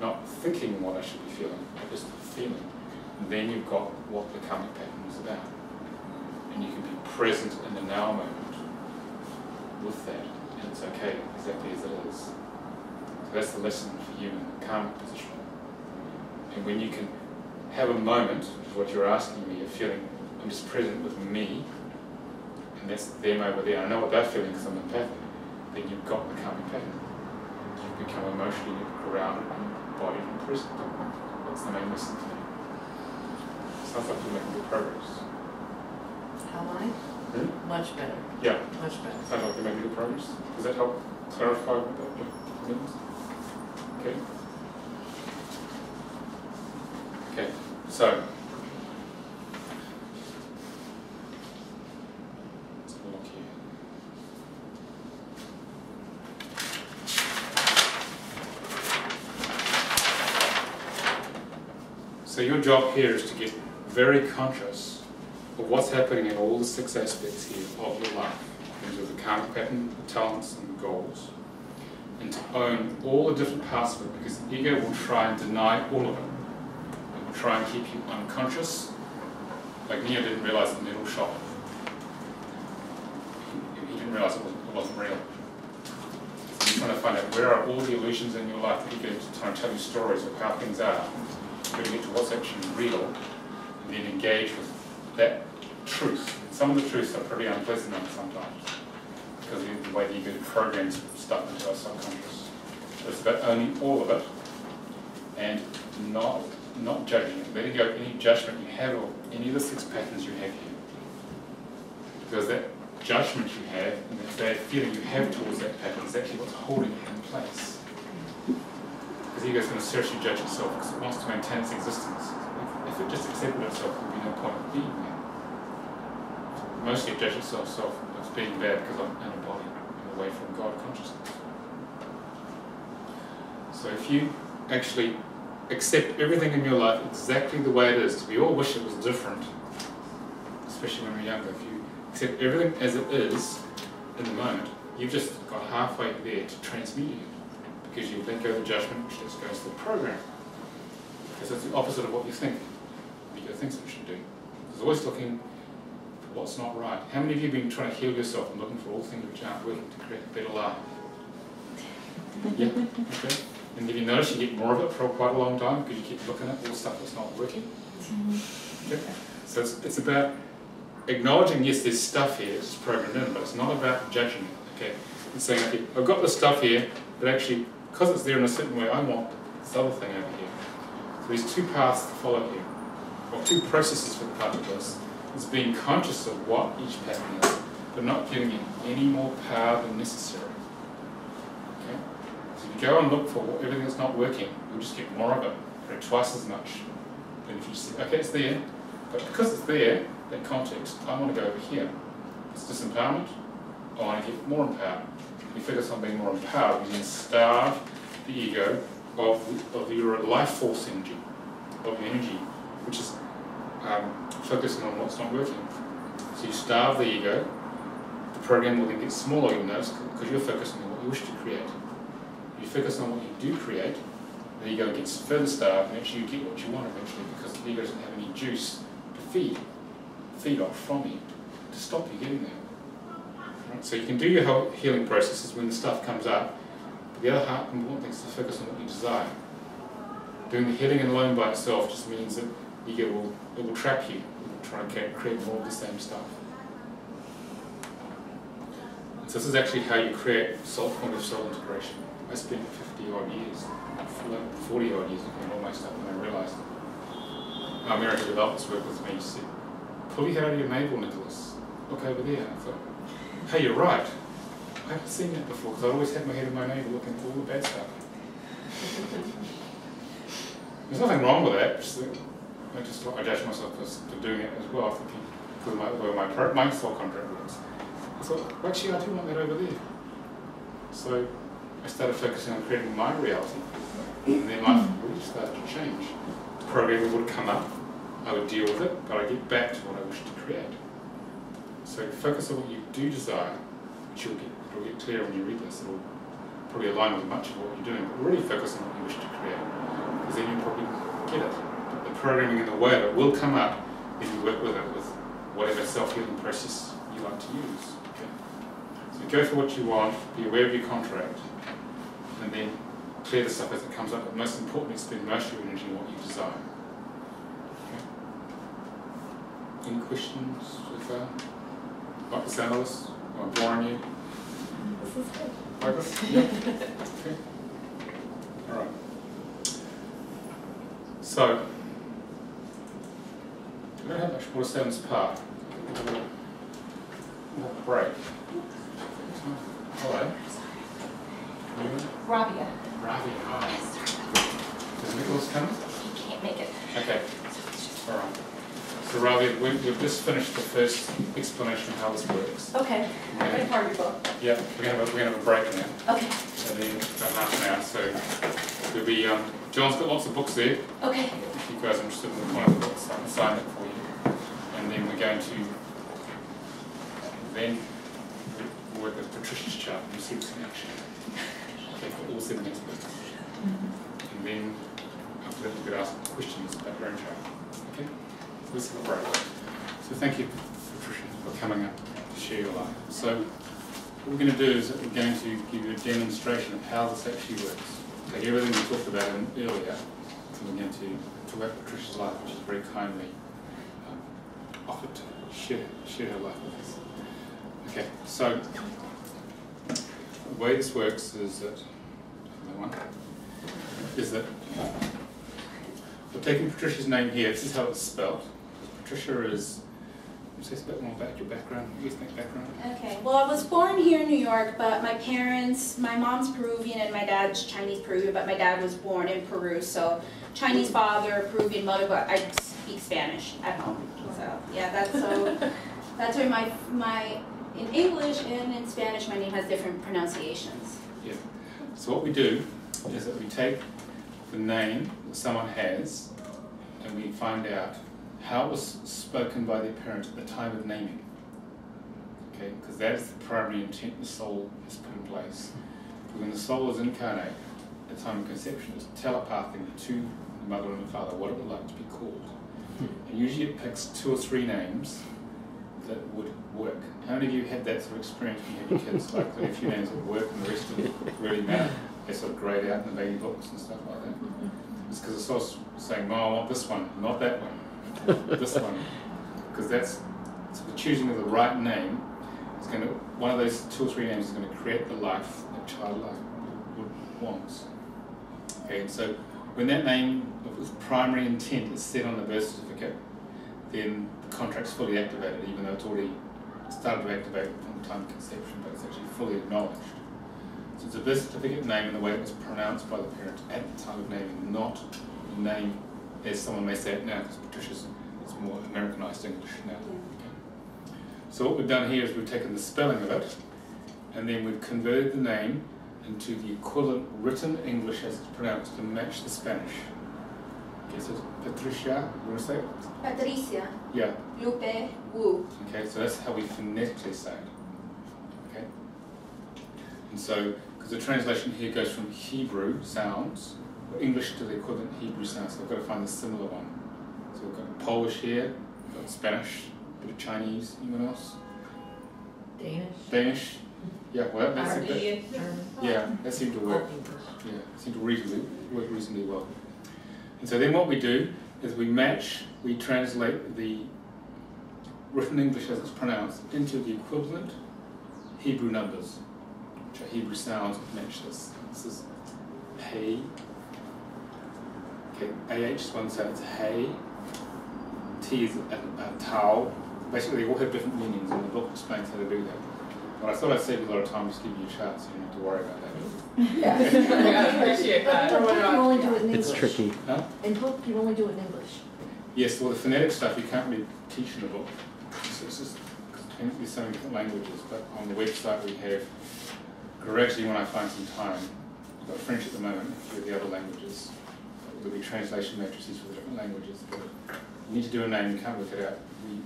not thinking what I should be feeling, but just feeling. And then you've got what the karmic pattern is about. And you can be present in the now moment with that, and it's okay, exactly as it is. So that's the lesson for you in the karmic position. And when you can have a moment, which is what you're asking me, of feeling, I'm just present with me, and that's them over there, I know what they're feeling because I'm empathic, then you've got the karmic pattern. You become emotionally grounded, embodied, and present. That's the main lesson for me. Sounds like you're making good progress. How am I? Much better. Yeah. Much better. Sounds like you're making good progress. Does that help clarify what that means? Okay. Okay. So. Let's have a look here. So your job here is to get very conscious of what's happening in all the 6 aspects here of your life, in terms of the karmic pattern, the talents, and the goals, and to own all the different parts of it, because the ego will try and deny all of it. It will try and keep you unconscious, like Neo didn't realize the needle shot. He didn't realize it wasn't real. So you're trying to find out where are all the illusions in your life. The ego is trying to tell you stories of how things are. You're going to get to what's actually real, and then engage with that truth. Some of the truths are pretty unpleasant sometimes, because of the way the ego programs stuff into our subconscious. So it's about owning all of it, and not judging it, letting go of any judgment you have of any of the 6 patterns you have here. Because that judgment you have, and that bad feeling you have towards that pattern, is actually what's holding it in place. Because the ego is going to seriously judge itself, because it wants to maintain its existence. If it just accepted itself, there would be no point in being there. Mostly it judges itself as being bad because I'm in a body and away from God consciousness. So if you actually accept everything in your life exactly the way it is, because we all wish it was different, especially when we're younger, if you accept everything as it is in the moment, you've just got halfway there to transmuting it. because you let go of the judgment, which just goes to the program. Because it's the opposite of what you think. The ego thinks it should do. It's always looking for what's not right. How many of you have been trying to heal yourself and looking for all things which aren't working to create a better life? Yeah? Okay. And have you noticed you get more of it for quite a long time because you keep looking at all the stuff that's not working? Okay. So it's about acknowledging, yes, there's stuff here, it's programmed in, but it's not about judging it. Okay. It's saying, okay, I've got this stuff here, but actually, because it's there in a certain way, I want this other thing over here. So there's two paths to follow here, or two processes for the path of this. It's being conscious of what each pattern is, but not giving it any more power than necessary. Okay? So if you go and look for everything that's not working, you'll just get more of it, or twice as much. Than if you say, okay, it's there, but because it's there, that context, I want to go over here. It's disempowerment, I want to get more empowered. You focus on being more empowered, you then starve the ego of your life force energy, of your energy, which is focusing on what's not working. So you starve the ego, the program will then get smaller, you'll notice, because you're focusing on what you wish to create. You focus on what you do create, the ego gets further starved, and actually you get what you want eventually, because the ego doesn't have any juice to feed off from you, to stop you getting there. Right? So you can do your healing processes when the stuff comes up, but the other important thing is to focus on what you desire. Doing the healing alone by itself just means that the ego will trap you, it will try and create more of the same stuff. And so this is actually how you create point of soul integration. I spent 50 odd years, 40 odd years looking at all my stuff, and I realised our American developers worked with me. She said, pull your head out of your navel, Nicholas. Look over there. And I thought, hey, you're right. I haven't seen that before, because I always had my head in my navel looking at all the bad stuff. There's nothing wrong with that. I judge myself for doing it as well, thinking, because my soul contract works. I thought, well, actually, I do want that over there. So I started focusing on creating my reality, and then life really started to change. The program would come up, I would deal with it, but I get back to what I wish to create. So focus on what you do desire, which it'll get clearer when you read this. It'll probably align with much of what you're doing, but really focus on what you wish to create, because then you'll probably get it. But the programming in the way that will come up if you work with it with whatever self-healing process you like to use. Okay? So go for what you want, be aware of your contract, and then clear the stuff as it comes up, but most importantly, spend most of your energy on what you desire. Okay? Any questions so far? Like the sound of this? Am I boring you? This is good. Focus? Yeah. Okay. Alright. So, we don't have much more to say on this part. We'll have a break. Hello. Rabia. Ravi, hi. Is Nicholas coming? He can't make it. Okay. All right. So Ravi, we've just finished the first explanation of how this works. Okay. I'm going to part your book. Yeah, we're gonna have a break now. Okay. And then about half an hour. So there'll be John's got lots of books there. Okay. If you guys are interested in the one of the books, I can sign it for you. And then we're going to work with Patricia's chart and see what's in action. Okay, for all 7 experts. And then after that, you could ask questions about your own chart. Okay? So this is a break. So thank you, Patricia, for coming up to share your life. So what we're going to do is that we're going to give you a demonstration of how this actually works. Take everything we talked about earlier, and we're going to talk about Patricia's life, which is very kindly offered to share her life with us. Okay, so the way this works is that we're taking Patricia's name here. This is how it's spelled. Patricia is. Say a bit more about your background, your ethnic background. Okay, well, I was born here in New York, but my mom's Peruvian and my dad's Chinese Peruvian, but my dad was born in Peru, so Chinese father, Peruvian mother, but I speak Spanish at home. So yeah, that's why my in English and in Spanish my name has different pronunciations. Yeah. So what we do is that we take the name that someone has and we find out how it was spoken by their parents at the time of naming. Okay, because that is the primary intent the soul has put in place. When the soul is incarnate, at the time of conception is telepathing to the mother and the father what it would like to be called. And usually it picks 2 or 3 names that would work. How many of you had that sort of experience when you had your kids? Like, there are a few names that work and the rest didn't really matter. They sort of grayed out in the baby books and stuff like that. It's because it's sort of saying, "Mom, I want this one, not that one, this one." Because that's, so the choosing of the right name is going to, one of those 2 or 3 names is going to create the life that child wants. Okay, and so when that name of primary intent is set on the birth certificate, then the contract's fully activated, even though it's already started to activate from the time of conception, but it's actually fully acknowledged. So it's a birth certificate name in the way it was pronounced by the parent at the time of naming, not the name as someone may say it now, because Patricia's, it's more Americanized English now. Okay. So what we've done here is we've taken the spelling of it, and then we've converted the name into the equivalent written English as it's pronounced to match the Spanish. Okay, so Patricia, you want to say it? Patricia. Yeah. Lupe. Wu. Okay, so that's how we phonetically say it. Okay? And so, because the translation here goes from Hebrew sounds, or English to the equivalent Hebrew sounds, so I've got to find a similar one. So we've got Polish here, we've got Spanish, a bit of Chinese, anyone else? Danish? Yeah, well that seemed to, yeah, that seemed to work. Yeah, it seemed to work reasonably well. And so then what we do is we translate the written English as it's pronounced into the equivalent Hebrew numbers, which are Hebrew sounds that match this. This is hey. Okay, AH is one sound, it's hey. T is tau. Basically, they all have different meanings, and the book explains how to do that. But I thought I'd save you a lot of time, just give you a chance, so you don't have to worry about that. Yeah, I appreciate that. In book, you only do it in English. It's tricky. Huh? In book, you only do it in English. Yes, well, the phonetic stuff you can't really teach in a book. It's just, there's so many different languages, but on the website we have, gradually when I find some time, we've got French at the moment, a few of the other languages. There'll be translation matrices for the different languages, but you need to do a name, you can't work it out.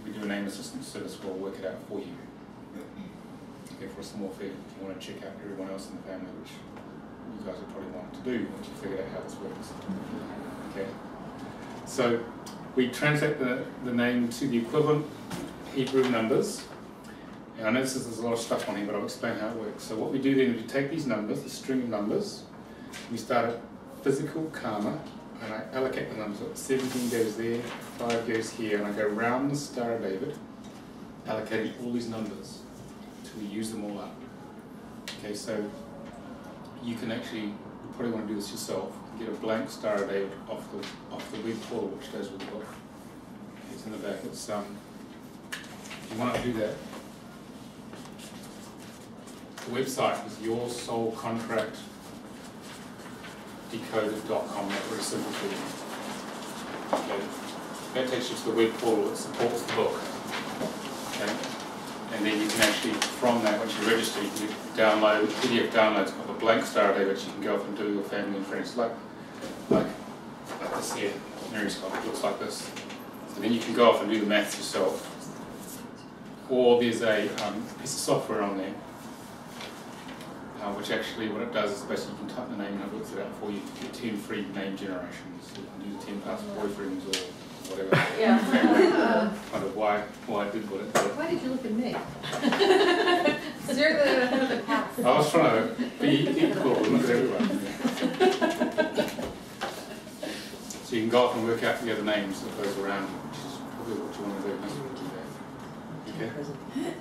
We do a name assistance service, we'll work it out for you. Okay, for a small fee, if you want to check out everyone else in the family, which you guys would probably want to do once you figured out how this works. Okay, so we translate the name to the equivalent Hebrew numbers. And I know there's a lot of stuff on here, but I'll explain how it works. So what we do then is we take these numbers, the string of numbers, we start at physical karma, and I allocate the numbers. So 17 goes there, 5 goes here, and I go round the Star of David, allocating all these numbers until we use them all up. Okay, so you can actually, you probably want to do this yourself, get a blank Star of David off the web portal, which goes with the book. It's in the back. It's if you want to do that, the website is Your Soul Contract Decoded.com. That's very simple for you. Okay. That takes you to the web portal that supports the book. Okay. And then you can actually, from that, once you register, you can download, PDF downloads of a blank Star of David, which you can go off and do with your family and friends, like this here. Mary's got it looks like this. So then you can go off and do the maths yourself. Or there's a piece of software on there, which actually what it does is basically you can type the name and it works it out for you. You get 10 free name generations. So you can do the 10 past boyfriends or whatever. Yeah. Kind of why I did what it did. Why did you look at me? So you're the head of the past. I was trying to be equal and look at everyone. So you can go off and work out the other names of those around you, which is probably what you want to do.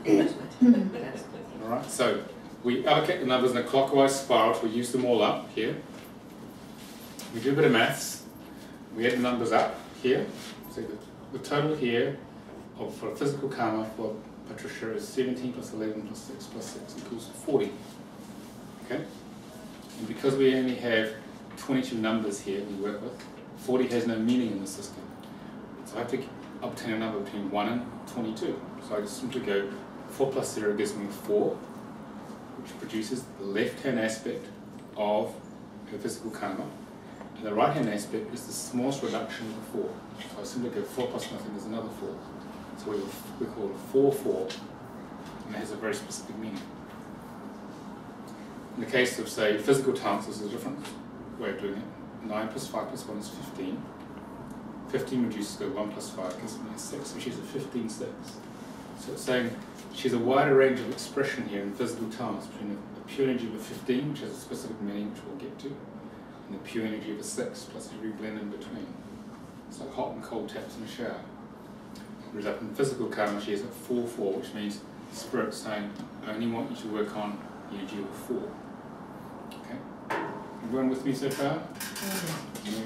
Okay. Alright, so we allocate the numbers in a clockwise spiral to use them all up here. We do a bit of maths. We add the numbers up here. So the total here for physical karma for Patricia is 17 plus 11 plus 6 plus 6 equals 40. Okay? And because we only have 22 numbers here we work with, 40 has no meaning in the system. So I have to obtain a number between 1 and 22. So I just simply go 4 plus 0 gives me 4, which produces the left-hand aspect of the physical karma. And the right-hand aspect is the smallest reduction of the 4. So I simply go 4 plus nothing is another 4. So we call it 4-4, and it has a very specific meaning. In the case of, say, physical talents, there's a different way of doing it. 9 plus 5 plus 1 is 15. 15 reduces to 1 plus 5 gives me a 6, so she's a 15-6. So it's saying she's a wider range of expression here in physical terms between the pure energy of a 15, which has a specific meaning which we'll get to, and the pure energy of a 6 plus every blend in between. It's like hot and cold taps in a shower. Whereas up in physical karma, she has a 4-4, which means Spirit saying, I only want you to work on the energy of a 4. Okay? Everyone with me so far? Mm-hmm. Yeah.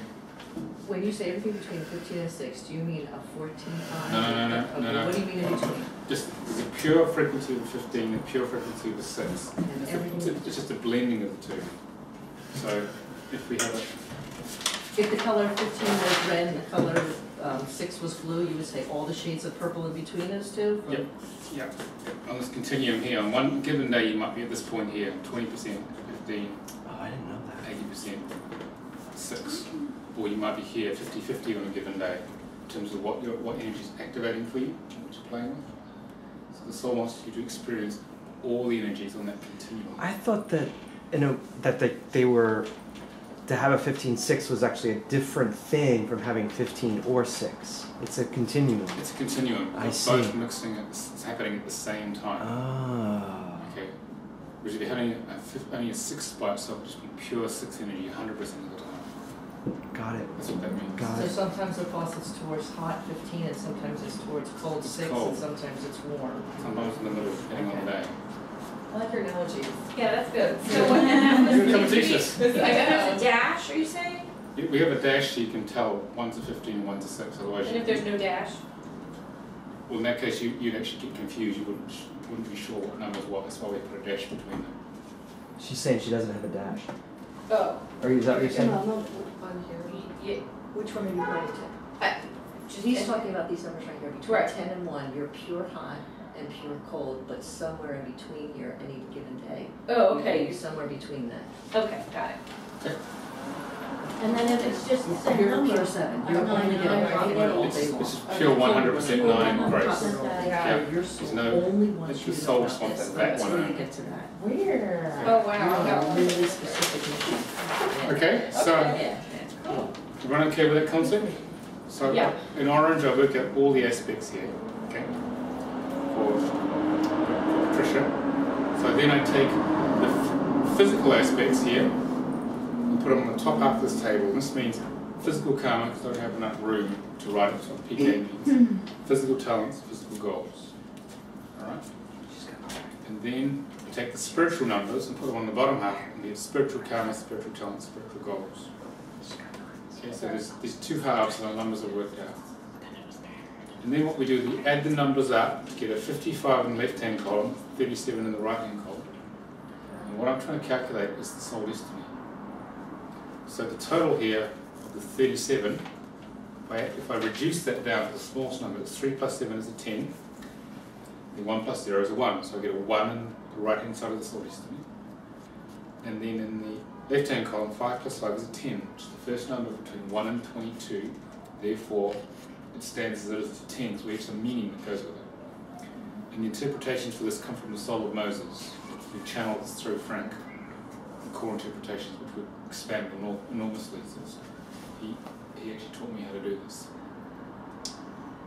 When you say everything between 15 and 6, do you mean a 14, 5? No. What do you mean in between? Just there's a pure frequency of a 15 and a pure frequency of a 6. It's just a blending of the two. So if we have a... If the color 15 was red and the color 6 was blue, you would say all the shades of purple in between those two? Yep. On this continuum here, on one given day you might be at this point here, 20%, 15. Oh, I didn't know that. 80%, 6. Or you might be here 50-50 on a given day in terms of what energy is activating for you, what you're playing with. So the soul wants you to experience all the energies on that continuum. I thought that they were to have a 15-6 was actually a different thing from having 15 or 6. It's a continuum. It's a continuum. I see. Both mixing, it's happening at the same time. Ah. Okay. Whereas if you're having only a 6 by itself, it'll just be pure 6 energy 100% of the time. Got it. That's what that means. Got So it. sometimes the faucet's towards hot 15 and sometimes it's towards cold It's 6 cold. and sometimes it's warm. Sometimes in the middle, depending on the day. I like your analogies. Yeah, that's good. So what happens? You're gonna come teach us. There's a dash, are you saying? We have a dash so you can tell one's a 15 and one's a 6, otherwise And if there's no dash? well in that case you'd actually get confused, you wouldn't be sure what number's what, that's why we put a dash between them. She's saying she doesn't have a dash. Oh. Or is that what you're saying? No, on here. Yeah. Which one are you pointing to? He's talking about these numbers right here. Between Right. 10 and 1, you're pure hot and pure cold, but somewhere in between here any given day. Oh, okay. You're somewhere between that. Okay, got it. Okay. And then if it's just the same You're a number. pure 7. You're only getting all It's day long. pure 100% 9 grace. Yeah, your soul There's no- only wants it's you the to soul know just wants this. that That's one where you only. get to that. Weird. Oh, wow. You're Okay. on a really specific mission. Okay, so Yeah. Cool. everyone okay with that concept? So Yeah. in orange I work out all the aspects here, okay, for Patricia. So then I take the physical aspects here and put them on the top half of this table. And this means physical karma, because I don't have enough room to write it, so PK means physical talents, physical goals. Alright? And then I take the spiritual numbers and put them on the bottom half and get spiritual karma, spiritual talents, spiritual goals. Okay, so there's these two halves and the numbers are worked out. And then what we do is we add the numbers up to get a 55 in the left hand column, 37 in the right hand column. And what I'm trying to calculate is the soul destiny. So the total here of the 37, if I reduce that down to the smallest number, it's 3 plus 7 is a 10. Then 1 plus 0 is a 1, so I get a 1 in the right hand side of the soul destiny. And then in the left hand column, 5 plus 5 is a 10, which is the first number between 1 and 22. Therefore, it stands as it is a 10, so we have some meaning that goes with it. And the interpretations for this come from the soul of Moses, who channeled this through Frank. The core interpretations, which would expand enormously. So he actually taught me how to do this.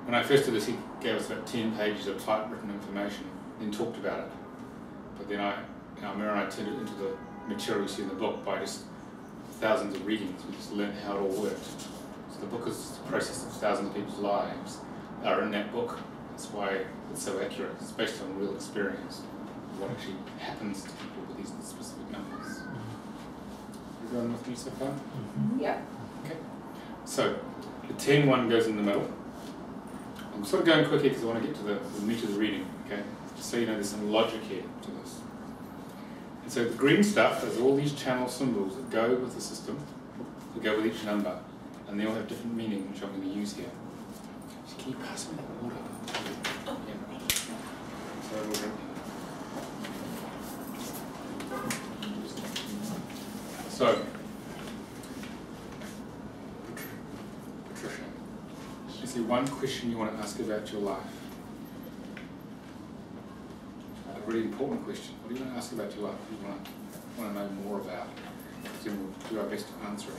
When I first did this, he gave us about 10 pages of typewritten information, then talked about it. But then Mira and I turned it into the material you see in the book by just thousands of readings. We just learned how it all worked. So the book is the process of thousands of people's lives that are in that book. That's why it's so accurate. It's based on real experience. What actually happens to people with these specific numbers. Everyone with me so far? Yeah. Okay. So the 10 one goes in the middle. I'm sort of going quickly because I want to get to the meat of the reading. Okay. Just so you know, there's some logic here to this. And so the green stuff has all these channel symbols that go with the system, that go with each number, and they all have different meaning, which I'm going to use here. So can you pass me that water? Yeah. So we'll drink. So, Patricia, is there one question you want to ask about your life? A really important question. What do you want to ask about your life? What do you want to know more about? So question, we'll do our best to answer it.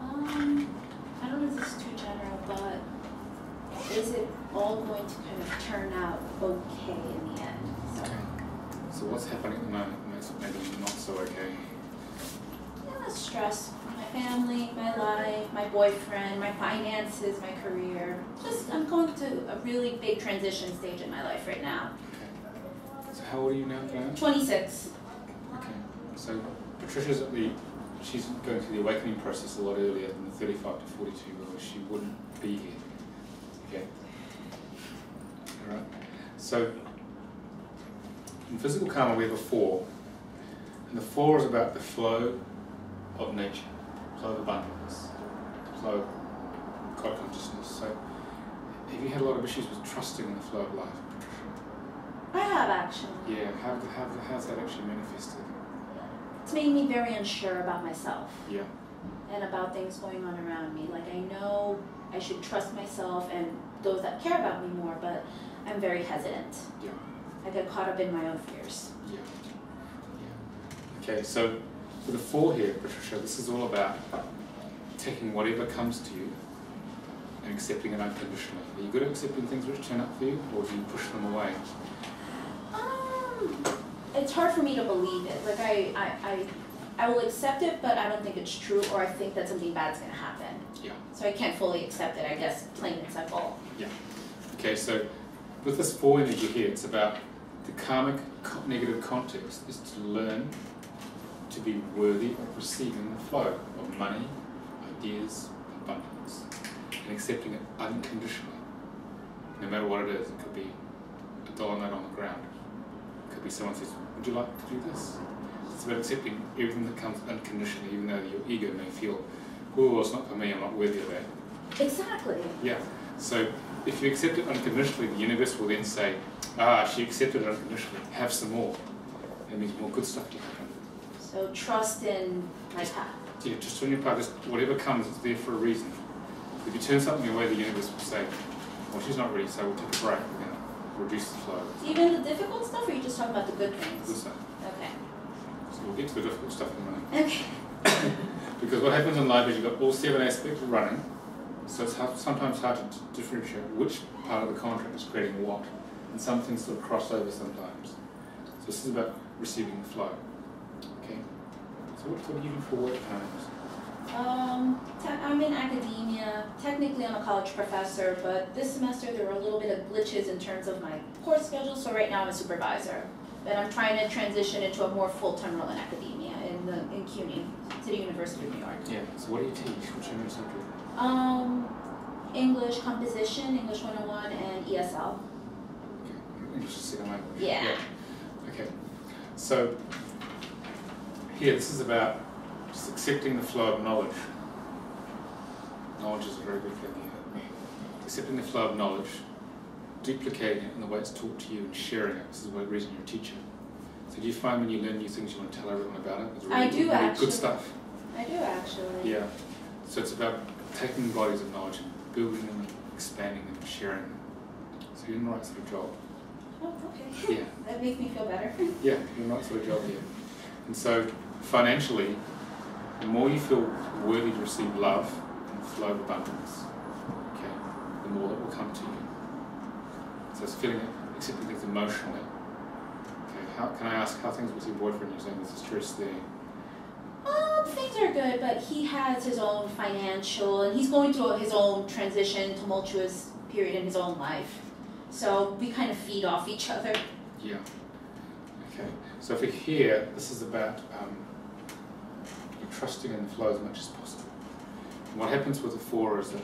I don't know if this is too general, but is it all going to kind of turn out okay in the end? So, Okay. So what's happening at the moment makes it maybe not so okay? yeah, stress. My family, my life, my boyfriend, my finances, my career. Just, I'm going to a really big transition stage in my life right now. Okay. So how old are you now, Diane? 26. Okay. So Patricia's she's going through the awakening process a lot earlier than the 35 to 42, or she wouldn't be here. Okay. All right. So in physical karma we have a 4, and the 4 is about the flow of nature, flow of abundance, flow of God consciousness. So have you had a lot of issues with trusting in the flow of life, Patricia? I have actually. Yeah. How's that actually manifested? It's made me very unsure about myself Yeah. and about things going on around me. Like, I know I should trust myself and those that care about me more, but I'm very hesitant. Yeah. I get caught up in my own fears. Yeah. Yeah. Okay, so for the 4 here, Patricia, this is all about taking whatever comes to you and accepting it unconditionally. Are you good at accepting things which turn up for you, or do you push them away? It's hard for me to believe it. Like, I will accept it, but I don't think it's true, or I think that something bad's gonna happen. Yeah. So I can't fully accept it, I guess, plain and simple. Yeah. Okay, so with this 4 energy here, it's about the karmic negative context is to learn to be worthy of receiving the flow of money, ideas, abundance, and accepting it unconditionally. No matter what it is, it could be a dollar note on the ground. It could be someone says, would you like to do this? It's about accepting everything that comes unconditionally, even though your ego may feel, oh, it's not for me, I'm not worthy of that. Exactly. Yeah. So if you accept it unconditionally, the universe will then say, she accepted it unconditionally, have some more. That means more good stuff will happen. So trust in my path. Yeah, just on your part, just whatever comes, it's there for a reason. If you turn something away, the universe will say, well, she's not ready, so we'll take a break, we're going to reduce the flow. Even the difficult stuff, or are you just talking about the good things? Good stuff. Okay. So we'll get to the difficult stuff in a minute. Okay. Because what happens in life is you've got all 7 aspects running, so it's sometimes hard to differentiate which part of the contract is creating what, and some things sort of cross over sometimes. So this is about receiving the flow. Okay. So what do you do for work times? I'm in academia. Technically, I'm a college professor, but this semester there were a little bit of glitches in terms of my course schedule, so right now I'm a supervisor. But I'm trying to transition into a more full-time role in academia in CUNY, City University of New York. Yeah, so what do you teach? What's your main subject? English composition, English 101, and ESL. Okay, English is second language. Yeah. Okay, so here this is about just accepting the flow of knowledge. Knowledge is a very good thing here. Accepting the flow of knowledge, duplicating it in the way it's taught to you, and sharing it. This is the reason you're a teacher. So do you find when you learn new things you want to tell everyone about it? It's really, I do really actually. Good stuff. I do actually. Yeah. So it's about taking bodies of knowledge and building them, expanding them, sharing them. So you're in the right sort of job. Oh, okay. Yeah. That makes me feel better. Yeah, you're in the right sort of job here. And so financially, the more you feel worthy to receive love and the flow of abundance, okay, the more that will come to you. So it's feeling it, accepting things emotionally. Okay, how can I ask how things with your boyfriend? You're saying there's a stress there. Things are good, but he has his own financial, and he's going through his own transition, tumultuous period in his own life. So we kind of feed off each other. Yeah. Okay. So for here, this is about trusting in the flow as much as possible. And what happens with the 4 is that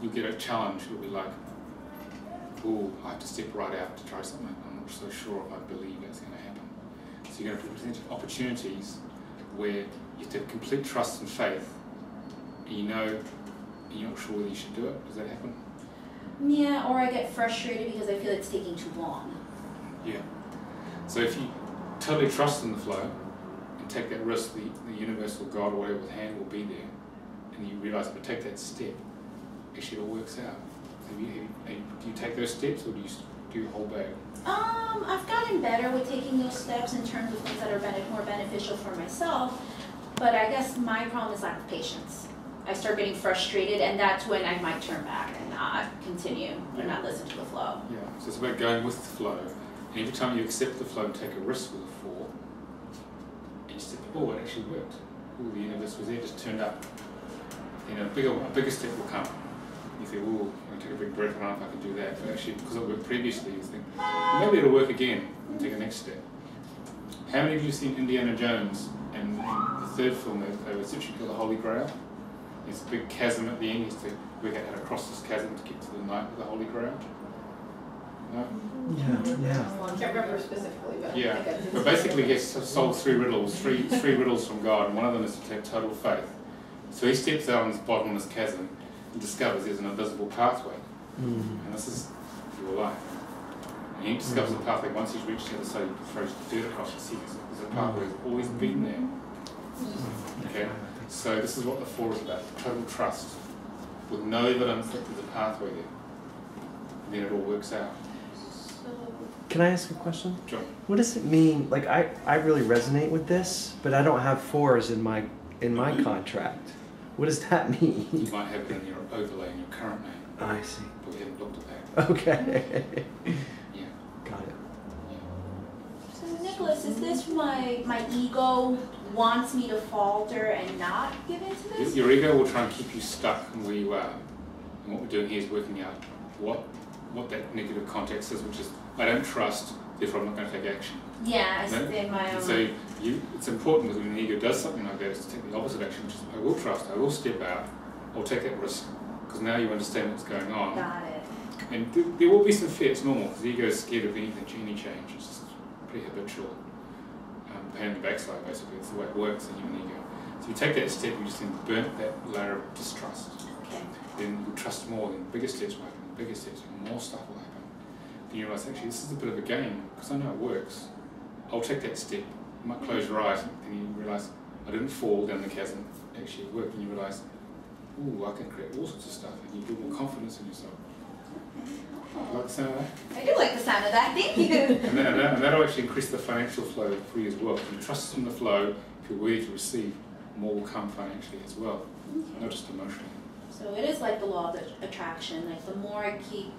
you get a challenge. It'll be like, oh, I have to step right out to try something. I'm not so sure if I believe that's going to happen. So you're going to present opportunities where you have to have complete trust and faith, and you know you're not sure whether you should do it. Does that happen? Yeah, or I get frustrated because I feel it's taking too long. Yeah. So if you totally trust in the flow and take that risk, the universe or God or whatever hand will be there, and you realise if you take that step, actually it all works out. So do you take those steps, or do do your whole bag? I've gotten better with taking those steps in terms of things that are more beneficial for myself, but I guess my problem is lack of patience. I start getting frustrated, and that's when I might turn back and not continue or not listen to the flow. Yeah, so it's about going with the flow. And every time you accept the flow and take a risk with a 4, and you step, oh, it actually worked. Oh, the universe was there, just turned up. You know, a bigger step will come. You think, oh, I take a big breath, I don't know if I can do that. But actually, because it worked previously, you think, well, maybe it'll work again, and take a next step. How many of you have seen Indiana Jones? And in the third film, they were essentially called the Holy Grail. There's a big chasm at the end. He has to work out how to cross this chasm to get to the night with the Holy Grail. No? Yeah. I can't remember specifically, but Yeah. I think I did But see basically, he that. has to solve 3 riddles, three riddles from God, and one of them is to take total faith. So he steps out on this bottomless chasm and discovers there's an invisible pathway. And this is your life. And he discovers the pathway. Once he's reached the other side, he throws dirt across and sees there's a pathway that's always been there. Okay? So this is what the 4 is about, total trust, with no evidence that there's a pathway there. And then it all works out. Can I ask a question? Sure. What does it mean? Like I really resonate with this, but I don't have 4s in my contract. What does that mean? You might have it in your overlay in your current name, I see. but we haven't looked at that. Okay. Yeah. Got it. So Nicholas, is this my ego wants me to falter and not give into this? Your ego will try and keep you stuck in where you are. And what we're doing here is working out what that negative context is, which is, I don't trust, therefore I'm not going to take action. Yeah, I No? stay in my And own. so it's important when the ego does something like that is to take the opposite action, which is, I will trust, I will step out, I'll take that risk, because now you understand what's going on. Got it. And there will be some fear, it's normal, because the ego is scared of anything, any change. It's just pretty habitual. Pain in the backside, basically, it's the way it works in human ego. So you take that step, you just then burn that layer of distrust. Okay. Then you trust more, then bigger steps will happen, bigger steps, and more stuff will happen. Then you realise, actually, this is a bit of a game, because I know it works. I'll take that step. You might close your eyes, and you realise, I didn't fall down the chasm, actually it worked, and you realise, ooh, I can create all sorts of stuff, and you build more confidence in yourself. You like the sound of that? I do like the sound of that, thank you. And that'll actually increase the financial flow for you as well. If you trust in the flow, if you're worthy to receive, more will come financially as well, not just emotionally. So it is like the law of attraction, like the more I keep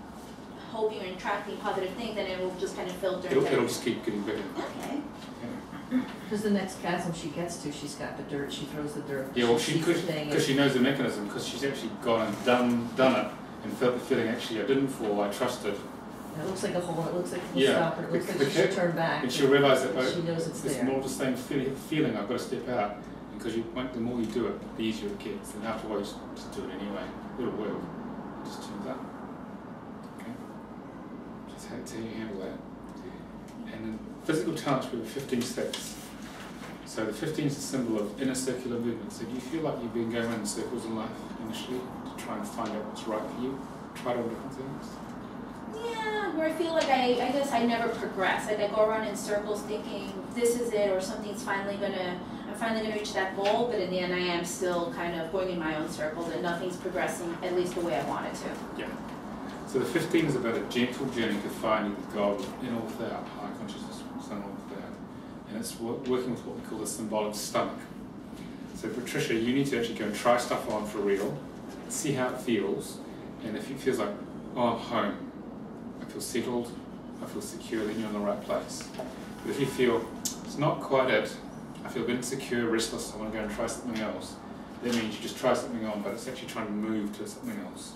hoping and attracting positive things, then it will just kind of filter. It'll just keep getting bigger. Okay. Because the next chasm she gets to, she's got the dirt, she throws the dirt. Yeah, well, sees the thing, because she knows the mechanism, because she's actually gone and done it, and felt the feeling, actually, I didn't fall, I trusted. and it looks like a hole, it looks like a Yeah, stopper, it looks the like she should turn back. And she'll realise that She knows it's it's there. more the same feeling, I've got to step out. Because the more you do it, the easier it gets. And after a while, you just do it anyway. It'll work. It just turns up. Okay? Just how you handle that. And in physical talents, we have 15 steps. So the 15 is a symbol of inner circular movement. So do you feel like you've been going around in circles in life initially to try and find out what's right for you? Tried all different things? Yeah, where I feel like I guess I never progress. Like I go around in circles thinking this is it or something's I'm finally gonna reach that goal, but in the end I am still kind of going in my own circles and nothing's progressing at least the way I want it to. Yeah. So the 15 is about a gentle journey to finding God in or without, high consciousness, sun or without. And it's working with what we call the symbolic stomach. So Patricia, you need to actually go and try stuff on for real, see how it feels, and if it feels like, oh, I'm home, I feel settled, I feel secure, then you're in the right place. But if you feel, it's not quite it, I feel a bit insecure, restless, I want to go and try something else, that means you just try something on, but it's actually trying to move to something else.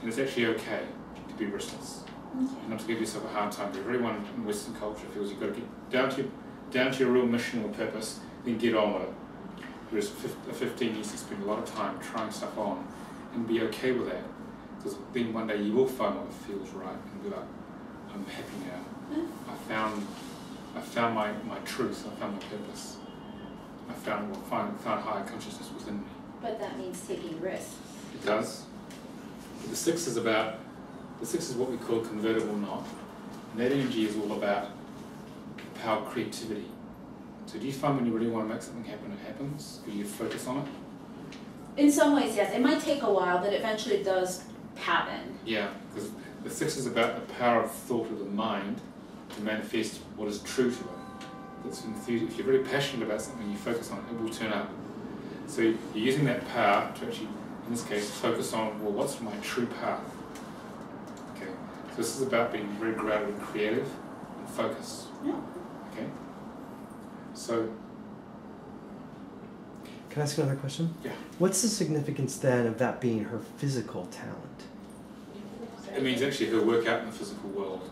And it's actually okay to be restless. And not to give yourself a hard time, but everyone in Western culture feels you've got to get down to your real mission or purpose, then get on with it. Whereas a 15 needs to spend a lot of time trying stuff on and be okay with that. Because then one day you will find what feels right and be like, I'm happy now. I found my truth, I found my purpose. I found higher consciousness within me. But that means taking risks. It does. But the 6 is what we call convertible knot. And that energy is all about power of creativity. So do you find when you really want to make something happen, it happens? Because you focus on it? In some ways, yes. It might take a while, but eventually it does happen. Yeah, because The 6 is about the power of thought of the mind to manifest what is true to it. That's if you're very passionate about something, you focus on it, it will turn up. So you're using that power to actually, in this case, focus on, well, what's my true path? Okay, so this is about being very grounded and creative and focused. Yeah. Okay, so. Can I ask another question? Yeah. What's the significance then of that being her physical talent? It means actually her work out in the physical world.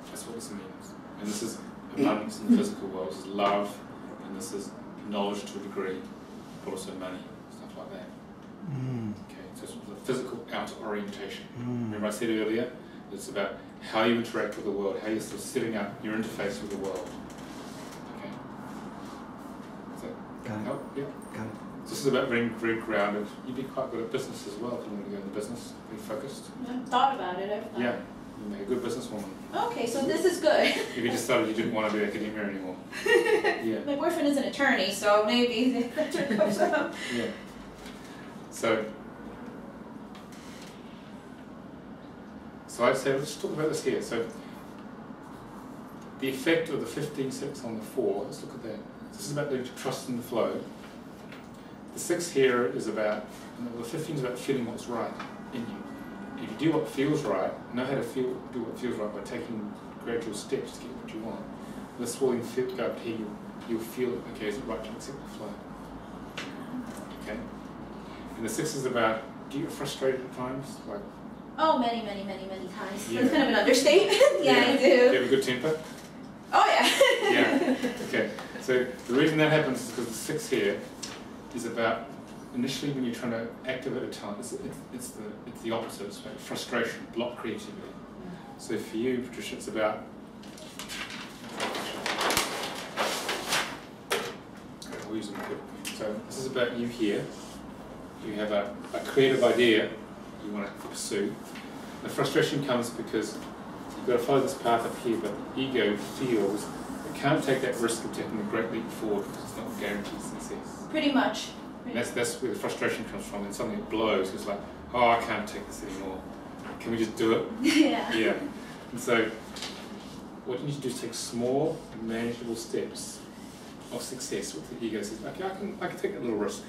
That's what this means. And this is abundance in the physical world. This is love, and this is knowledge to a degree, but also money, stuff like that. Okay, so it's the physical outer orientation. Remember I said earlier, it's about how you interact with the world, how you're sort of setting up your interface with the world. Okay. So, Got it. help? Yeah. Got it. So this is about being very grounded. You'd be quite good at business as well if you want to go into business, be focused. I thought about it. I've thought. Yeah, you make a good businesswoman. Okay, so this is good. If you decided you didn't want to do academia anymore. Yeah. My boyfriend is an attorney, so maybe that should push up. Yeah. So I'd say let's talk about this here. So the effect of the 15-6 on the 4, let's look at that. This is about the trust in the flow. The 6 here is about, the 15 is about feeling what's right in you. If you do what feels right, know how to do what feels right by taking gradual steps to get what you want. This will then go up here, you'll feel, okay, is it right to accept the flow? Okay? And the 6 is about, do you get frustrated at times? Like, Oh, many, many, many, many times. Yeah. That's kind of an understatement. Yeah, I do you do. have a good temper? Oh, yeah. Yeah. Okay. So the reason that happens is because the 6 here is about initially when you're trying to activate a talent, it's the opposite. It's about frustration, block creativity. So for you, Patricia, it's about I'll use them quickly. So this is about you here. You have a creative idea you want to pursue. The frustration comes because you've got to follow this path up here, but the ego feels it can't take that risk of taking a great leap forward because it's not guaranteed success. Pretty much. And that's where the frustration comes from, and something that blows. It's like, oh, I can't take this anymore. Can we just do it? Yeah. Yeah. And so what you need to do is take small, manageable steps of success with the ego says, okay, I can take that little risk.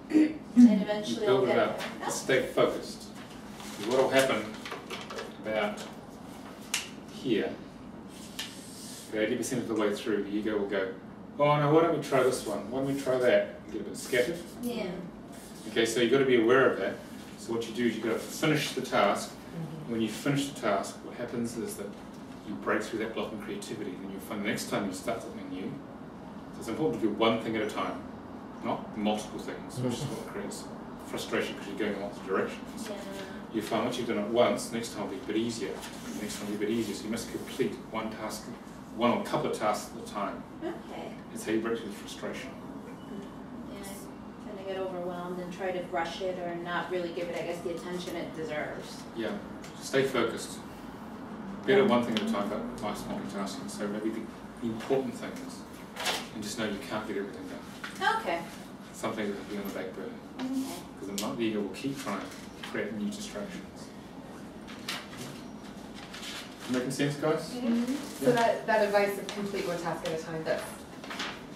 And You eventually I'll build get it up. there. Stay focused. Because what will happen about here, about 80% of the way through, the ego will go, oh no, why don't we try this one? Why don't we try that? And get a bit scattered. Yeah. Okay, so you've got to be aware of that. So what you do is you've got to finish the task. When you finish the task, what happens is that you break through that block in creativity, and you'll find the next time you start something new. So it's important to do one thing at a time, not multiple things, which is what creates frustration because you're going in multiple directions. Yeah. You find once you've done it once, next time will be a bit easier, the next time will be a bit easier. So you must complete one task, one or a couple of tasks at a time. Okay. It's how you break through the frustration. Yeah, I tend to get overwhelmed and try to rush it or not really give it, I guess, the attention it deserves. Yeah, stay focused. Better one thing at a time, but nice multitasking. So maybe the important things, and just know you can't get everything done. Okay. Something that will be on the back burner. Okay. Because the ego will keep trying to create new distractions. Making sense, guys? So that advice of complete one task at a time, that's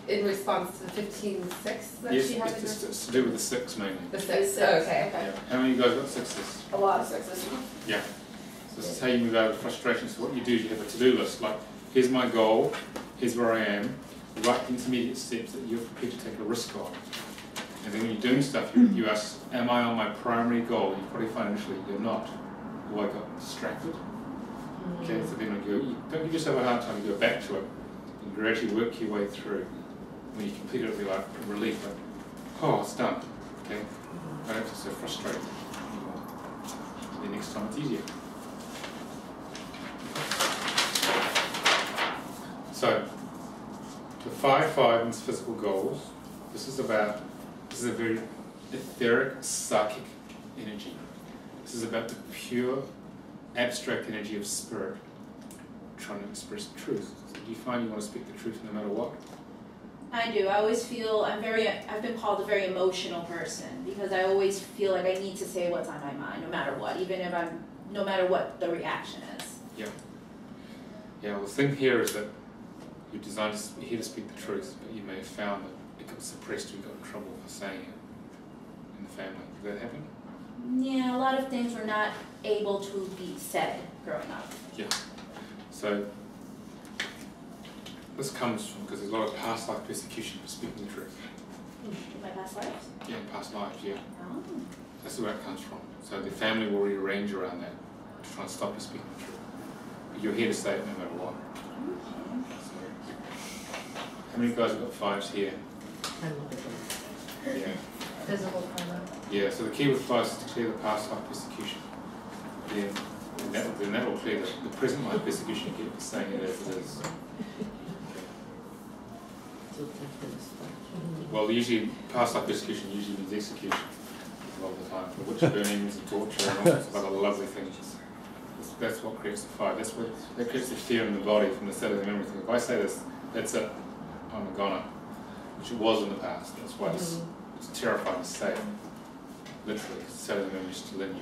in response to the 15-6 that Yes, she had in it's to do with the 6 mainly. the 6. Six. Oh, okay. Yeah. How many of you guys got 6s? A lot of 6s. Yeah. So this is how you move out of frustration. So what you do is you have a to-do list, like, here's my goal, here's where I am, write the intermediate steps that you're prepared to take a risk on. And then when you're doing stuff, you ask, am I on my primary goal? You probably find initially you're not. Or I got distracted. Okay, so then you don't give yourself a hard time, you go back to it and gradually work your way through. When you complete it, it'll be like a relief, like, oh, it's done. Okay? I don't feel so frustrated anymore. The next time it's easier. So, the 5-5 means physical goals. This is a very etheric, psychic energy. This is about the pure, abstract energy of spirit trying to express the truth. So do you find you want to speak the truth no matter what? I do. I always feel I've been called a very emotional person because I always feel like I need to say what's on my mind, no matter what, no matter what the reaction is. Yeah. Yeah, well, the thing here is that you're designed to here to speak the truth, but you may have found that it got suppressed or you got in trouble for saying it in the family. Did that happen? Yeah, a lot of things were not able to be said growing up. Yeah. So this comes from because there's a lot of past life persecution for speaking the truth. In my past lives? Yeah, in past lives, yeah. Oh. That's where it comes from. So the family will rearrange around that to try and stop you speaking the truth. But you're here to say it no matter what. Okay. So, how many guys have got 5s here? I look at them. Yeah. Visible karma. Yeah, so the key with 5s is to clear the past life persecution. Yeah. And that will clear the present life persecution you get for saying it as it is. So it's like this. Well, usually past life persecution usually means execution a lot of the time. For witch burnings and torture and all sorts of other lovely things. That's what creates the 5. That creates the fear in the body from the cellular memory thing. If I say this, that's it. I'm a goner. Which it was in the past. That's why it's terrifying to say it. Literally, cellular memory is still in you.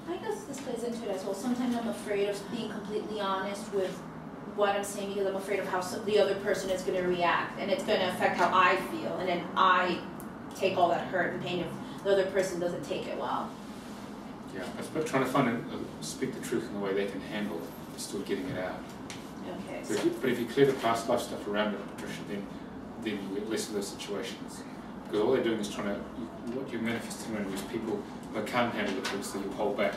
I guess this plays into it as well. Sometimes I'm afraid of being completely honest with what I'm saying because I'm afraid of how the other person is going to react, and it's going to affect how I feel, and then I take all that hurt and pain if the other person doesn't take it well. Yeah, it's about trying to find and speak the truth in a way they can handle it, but still getting it out. Okay. So but if you clear the past life stuff around it, Patricia, then you get less of those situations. Because all they're doing is trying to, what you're manifesting around is people who can't handle the truth, so you hold back.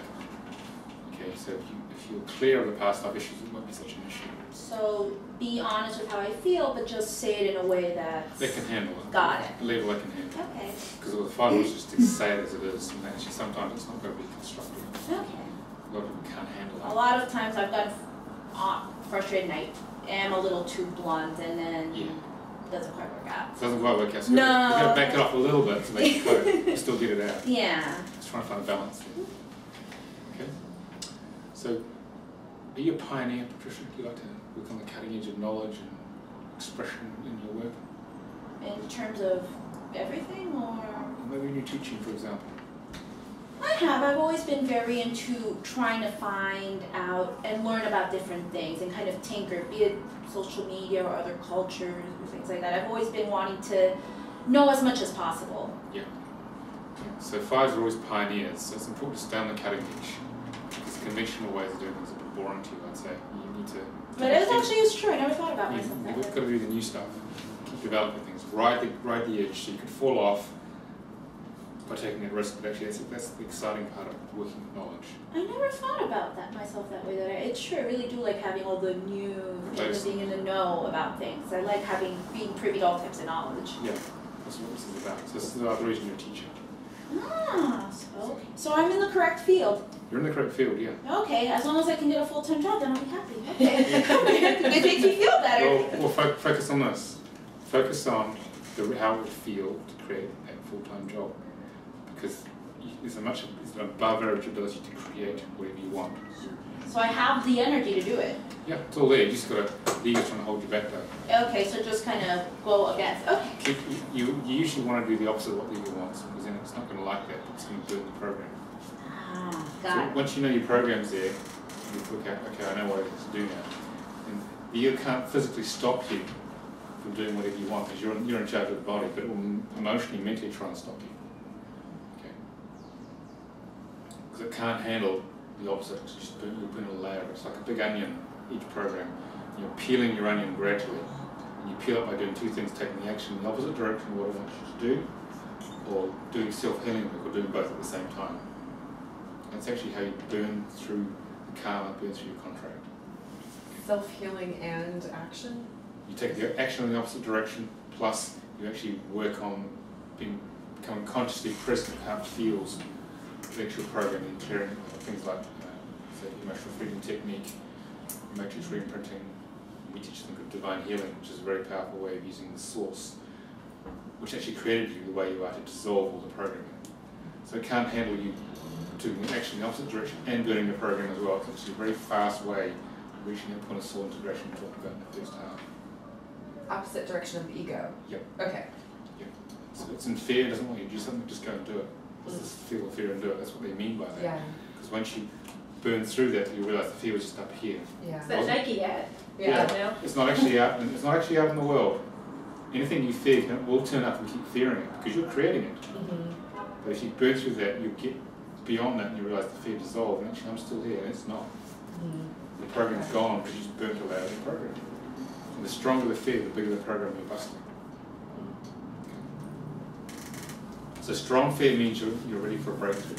Okay, so if you're clear of the past life issues, it won't be such an issue. So be honest with how I feel, but just say it in a way that They can handle it. Got it. The level they can handle. Okay. Because with the 5 is just to say it as it is, and actually sometimes it's not going to be constructive. Okay. A lot of people can't handle it. A lot of times I've gotten frustrated and I am a little too blunt, and then Yeah. it doesn't quite work out. It doesn't quite work out. So No. You've got to back it off a little bit to make it clear, but still get it out. Yeah. Just trying to find a balance there. Okay? So, are you a pioneer, Patricia? Do you like to work on the cutting edge of knowledge and expression in your work? In terms of everything, or? Maybe in your teaching, for example. I have. I've always been very into trying to find out and learn about different things and kind of tinker, be it social media or other cultures or things like that. I've always been wanting to know as much as possible. Yeah. So 5s are always pioneers, so it's important to stay on the cutting edge. Because conventional ways of doing things are a bit boring to you, I'd say. You need to... But it's true. I never thought about myself that You've way. got to do the new stuff. Keep developing things. Ride the edge so you could fall off by taking a risk, but actually that's the exciting part of working with knowledge. I never thought about myself that way. It's true. I really do like having all the new things and being in the know about things. I like being privy to all types of knowledge. Yeah, that's what this is about. So this is the other reason you're a teacher. Ah, so I'm in the correct field. You're in the correct field, yeah. Okay, as long as I can get a full-time job, then I'll be happy. Okay, it makes me feel better. Well, focus on this. Focus on how it would feel to create a full-time job. Because there's an above average ability to create whatever you want. So I have the energy to do it. Yeah, it's all there. You just got to, the ego's trying to hold you back though. Okay, so just kind of go against. Okay. You usually want to do the opposite of what the ego wants, because then it's not going to like that. It's going to burn the program. Ah, So got it. once you know your program's there, you look at, okay, I know what I need to do now. And the ego can't physically stop you from doing whatever you want, because you're in charge of the body, but it will emotionally, mentally try and stop you. Okay? Because it can't handle the opposite. It's just you'll burn a layer. It's like a big onion, each program. You're peeling your onion gradually. And you peel it by doing 2 things, taking the action in the opposite direction of what it wants you to do, or doing self-healing work, or doing both at the same time. That's actually how you burn through the karma, burn through your contract. Self-healing and action? You take the action in the opposite direction, plus you actually work on becoming consciously present with how it feels, the actual program, and clearing things like say, emotional freedom technique, matrix reimprinting. We teach them of divine healing, which is a very powerful way of using the source, which actually created you the way you are, to dissolve all the programming. So it can't handle you doing action in the opposite direction and burning your program as well. It's actually a very fast way of reaching that point of soul integration we talked about in the first half. opposite direction of the ego. Yep. Okay. So it's in fear, it doesn't want you to do something, just go and do it. It's this feel of fear and do it, that's what they mean by that. Yeah. Because once you burn through that, you realise the fear was just up here. Yeah. It's that Nike ad. Yeah. You know? It's not actually out. It's not actually out in the world. Anything you fear will turn up and keep fearing it because you're creating it. Mm-hmm. But if you burn through that, you get beyond that and you realise the fear dissolved. And actually, I'm still here. And it's not. Mm-hmm. The program's gone because you just burnt all out of the program. And the stronger the fear, the bigger the program you're busting. So strong fear means you're ready for a breakthrough.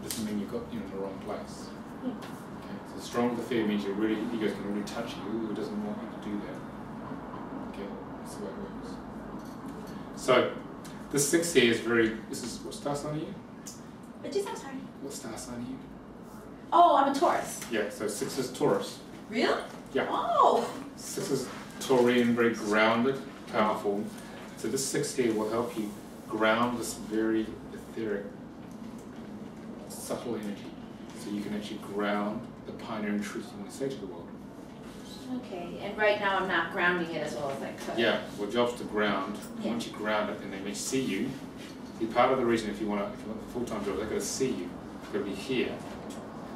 Doesn't mean you're in the wrong place. Okay. So stronger the fear means your ego can really touch you. It doesn't want you to do that. Okay, that's the way it works. So this 6 here is this is what star sign are you? But just, I'm sorry. What star sign are you? Oh, I'm a Taurus. Yeah, so 6 is Taurus. Really? Yeah. Oh. 6 is Taurian, very grounded, powerful. So this 6 here will help you ground this very etheric, subtle energy. So you can actually ground the pioneering truth you want to say to the world. Okay, and right now I'm not grounding it as well as I could. Yeah, well, job's to ground. Yeah. Once you ground it, then they may see you. See, part of the reason if you want a full-time job, they're going to see you. It's going to be here.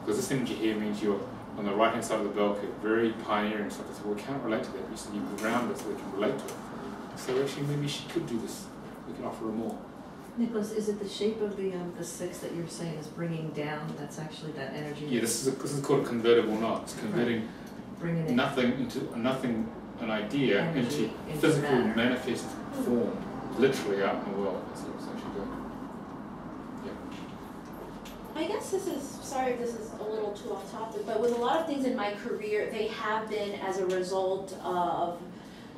Because this energy here means you're on the right-hand side of the bell curve, very pioneering stuff. They say, well, we can't relate to that. You said you can ground it so they can relate to it. So actually, maybe she could do this. We can offer her more. Nicholas, is it the shape of the 6 that you're saying is bringing down? That's actually that energy. Yeah, this is called a convertible knot. It's converting Bringing it. nothing into an idea Energy into physical matter. manifest form, literally out in the world. That's what it's actually doing. Yeah. I guess this is, sorry if this is a little too off topic, but with a lot of things in my career, they have been as a result of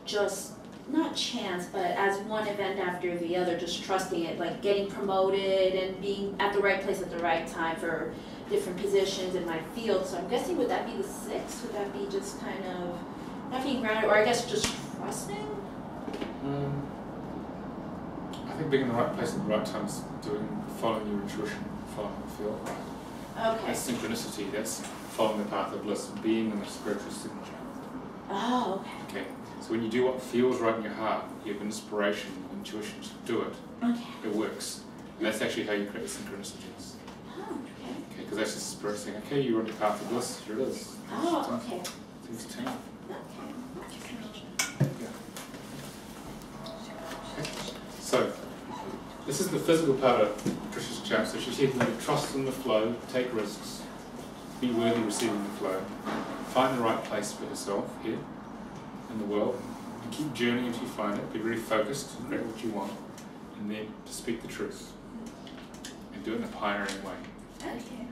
just, not chance, but as one event after the other, just trusting it, like getting promoted and being at the right place at the right time for different positions in my field. So I'm guessing, would that be the 6? Would that be just kind of not being grounded, or I guess just trusting? I think being in the right place at the right time is following your intuition, following what you feel right. Okay. That's synchronicity. That's following the path of bliss, being in the spiritual signature. Oh, okay. Okay. So when you do what feels right in your heart, you have inspiration, intuition to do it. Okay. It works, and that's actually how you create the synchronicities. Oh, okay. Okay, because that's just the spirit saying, okay, you're on the path of bliss. Here it is. Oh, okay. Things turn up. Okay. Yeah. Okay. So this is the physical part of Patricia's chart. So she's here to trust in the flow, take risks, be worthy receiving the flow, find the right place for herself here in the world, and keep journeying until you find it. Be very focused, create what you want, and then to speak the truth and do it in a pioneering way. Okay.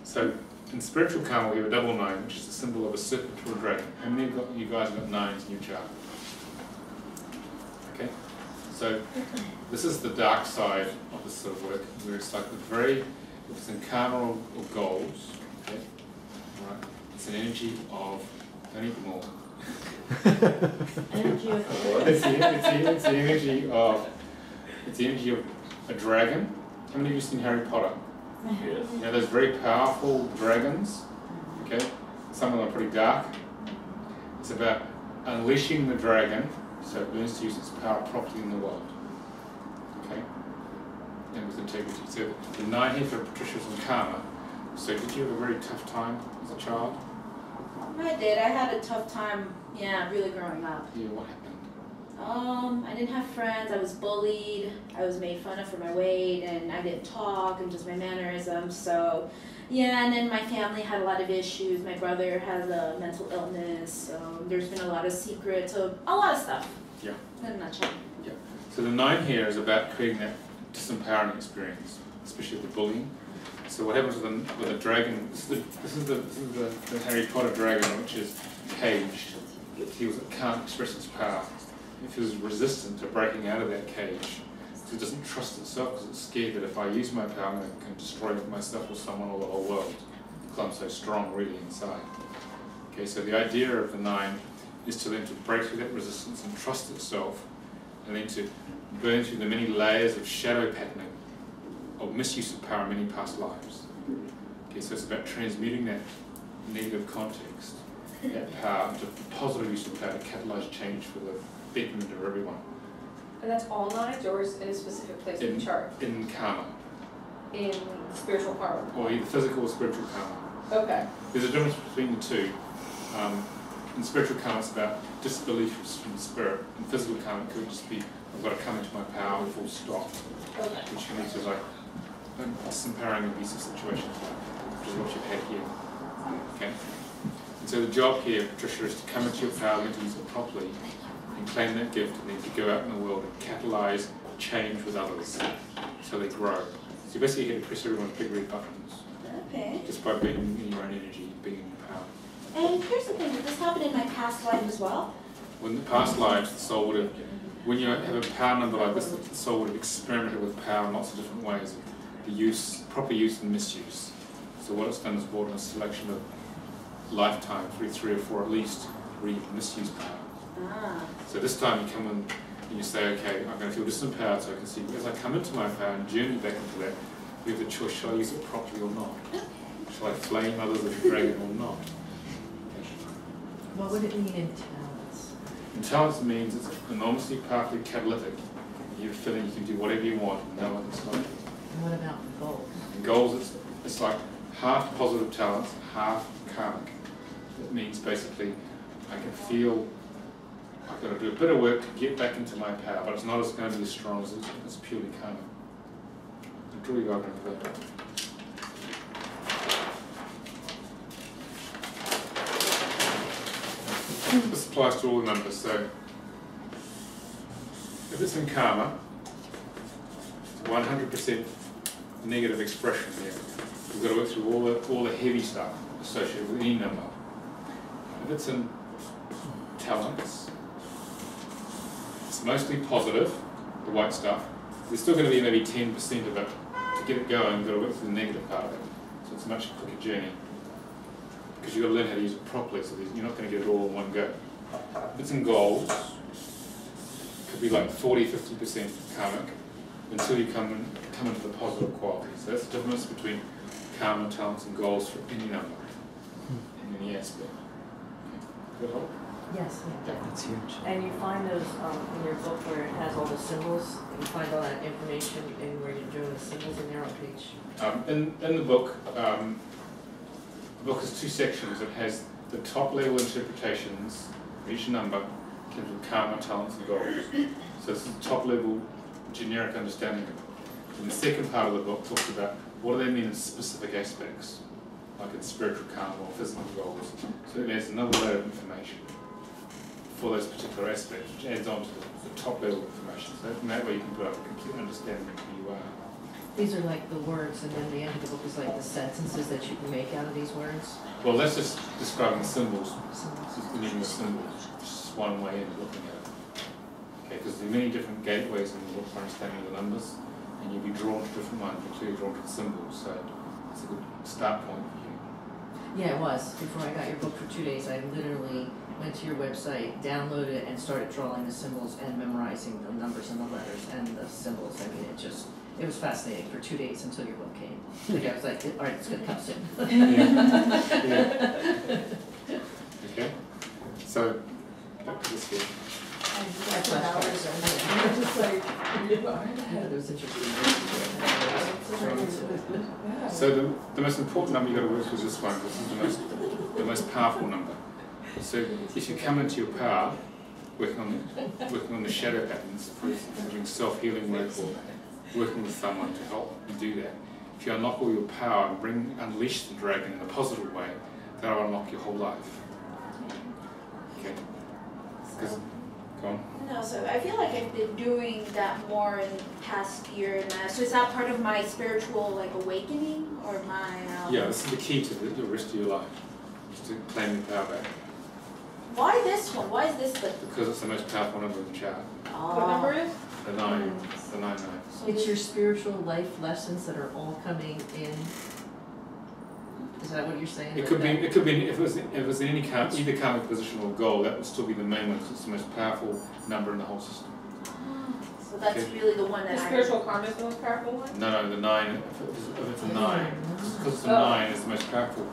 So in spiritual karma we have a double 9, which is the symbol of a serpent or a dragon. How many of you guys have got 9s in your chart? Okay, so this is the dark side of this sort of work, where it's like if it's in karma or goals, okay, right, it's an energy of, don't eat them all. Energy of It's the energy of a dragon. How many of you have seen Harry Potter? Yes. You know those very powerful dragons? Okay? Some of them are pretty dark. It's about unleashing the dragon so it learns to use its power properly in the world. Okay? And with integrity. So the 9 here for Patricia's and karma. So did you have a very tough time as a child? I did. I had a tough time, really growing up. Yeah, what happened? I didn't have friends, I was bullied, I was made fun of for my weight, and I didn't talk, and just my mannerisms, so, and then my family had a lot of issues. My brother has a mental illness, so there's been a lot of secrets, so a lot of stuff. Yeah. In a nutshell. Yeah. So the 9 here is about creating that disempowering experience, especially with the bullying. So what happens with a dragon? This is the Harry Potter dragon, which is caged. It can't express its power. It feels resistant to breaking out of that cage. So it doesn't trust itself because it's scared that if I use my power, I'm going to destroy myself or someone or the whole world. Because I'm so strong, really, inside. Okay, so the idea of the 9 is to then to break through that resistance and trust itself, and then to burn through the many layers of shadow patterning, of misuse of power in many past lives. Okay, so it's about transmuting that negative context that power, to positive use of power to catalyse change for the betterment of everyone. And that's all nines, or is in a specific place in the chart? In karma. In spiritual karma? Or either physical or spiritual karma. Okay. There's a difference between the two. In spiritual karma, it's about disbelief from the spirit. In physical karma, it could just be, I've got to come into my power full stop. Okay. Which can lead to like disempowering abusive situations, which is what you've had here. Okay. And so the job here, Patricia, is to come into your power, learn to use it properly, and claim that gift, and then to go out in the world and catalyse change with others, so they grow. So you basically get to press everyone's big red buttons, Okay. just by being in your own energy, being in your power. And here's the thing, did this happen in my past life as well? When the past lives, the soul would have, when you have a power number like this, the soul would have experimented with power in lots of different ways, the use, proper use and misuse. So what it's done is brought in a selection of lifetimes, three or four at least, where you misuse power. Ah. So this time you come in and you say, okay, I'm going to feel disempowered so I can see, as I come into my power and journey back into that, you have the choice, shall I use it properly or not? Shall I flame others with a dragon or not? What would it mean in talents? Intelligence means it's enormously powerfully catalytic. You're feeling you can do whatever you want and no one can stop you. And what about goals? In goals, it's like half positive talents, half karmic. It means basically I can feel I've got to do a bit of work to get back into my power, but it's not as going to be as strong as it's purely karmic. I'll draw you over into that. This applies to all the numbers, so if it's in karma, 100% negative expression there. We've got to work through all the heavy stuff associated with any number. If it's in talents, it's mostly positive, the white stuff. There's still going to be maybe 10% of it. To get it going, you've got to work through the negative part of it. So it's a much quicker journey. Because you've got to learn how to use it properly, so you're not going to get it all in one go. If it's in goals, it could be like 40–50% karmic until you come into the positive qualities. So that's the difference between karma, talents, and goals for any number, in any aspect. Good help? Yes, yeah. That's huge. And you find those in your book where it has all the symbols, you find all that information in where you're doing the symbols in there on page. In the book has two sections. It has the top level interpretations of each number in terms of karma, talents, and goals. So it's the top level generic understanding of it. And the second part of the book talks about what do they mean in specific aspects, like in spiritual karma or physical goals. So it adds another layer of information for those particular aspects, which adds on to the top level information. So in that way you can put up a complete understanding of who you are. These are like the words, and then the end of the book is like the sentences that you can make out of these words. Well, that's just describing the symbols. Symbols. Just the meaning of symbols. Just one way of looking at it. Okay, because there are many different gateways in the book for understanding the numbers, and you'll be drawn to different ones, you're clearly drawn to the symbols, so it's a good start point for you. Yeah, it was. Before I got your book for 2 days, I literally went to your website, downloaded it, and started drawing the symbols and memorizing the numbers and the letters and the symbols. I mean, it was fascinating for 2 days until your book came. Like I was like, all right, it's going to come soon. Yeah. Okay, so back to this here. That's what I was just like, it was interesting. So the most important number you've got to work with is this one. This is the most powerful number. So if you come into your power, working on the shadow patterns, for instance, doing self-healing work or working with someone to help you do that, if you unlock all your power and unleash the dragon in a positive way, that'll unlock your whole life. Okay. Go on. No, so I feel like I've been doing that more in the past year and a half. So is that part of my spiritual like awakening or my? Yeah, this is the key to the rest of your life, is to claim your power back. Why this one? Why is this the? Because it's the most powerful number in the chart. What number is? The 9. The 9. So It's your spiritual life lessons that are all coming in. Is that what you're saying? It could be if it was in any either karmic position or goal, that would still be the main one because it's the most powerful number in the whole system. So that's Okay. really the one The that spiritual karma is the most powerful one? No, the 9. If it's a 9, because it's a 9 is the most powerful.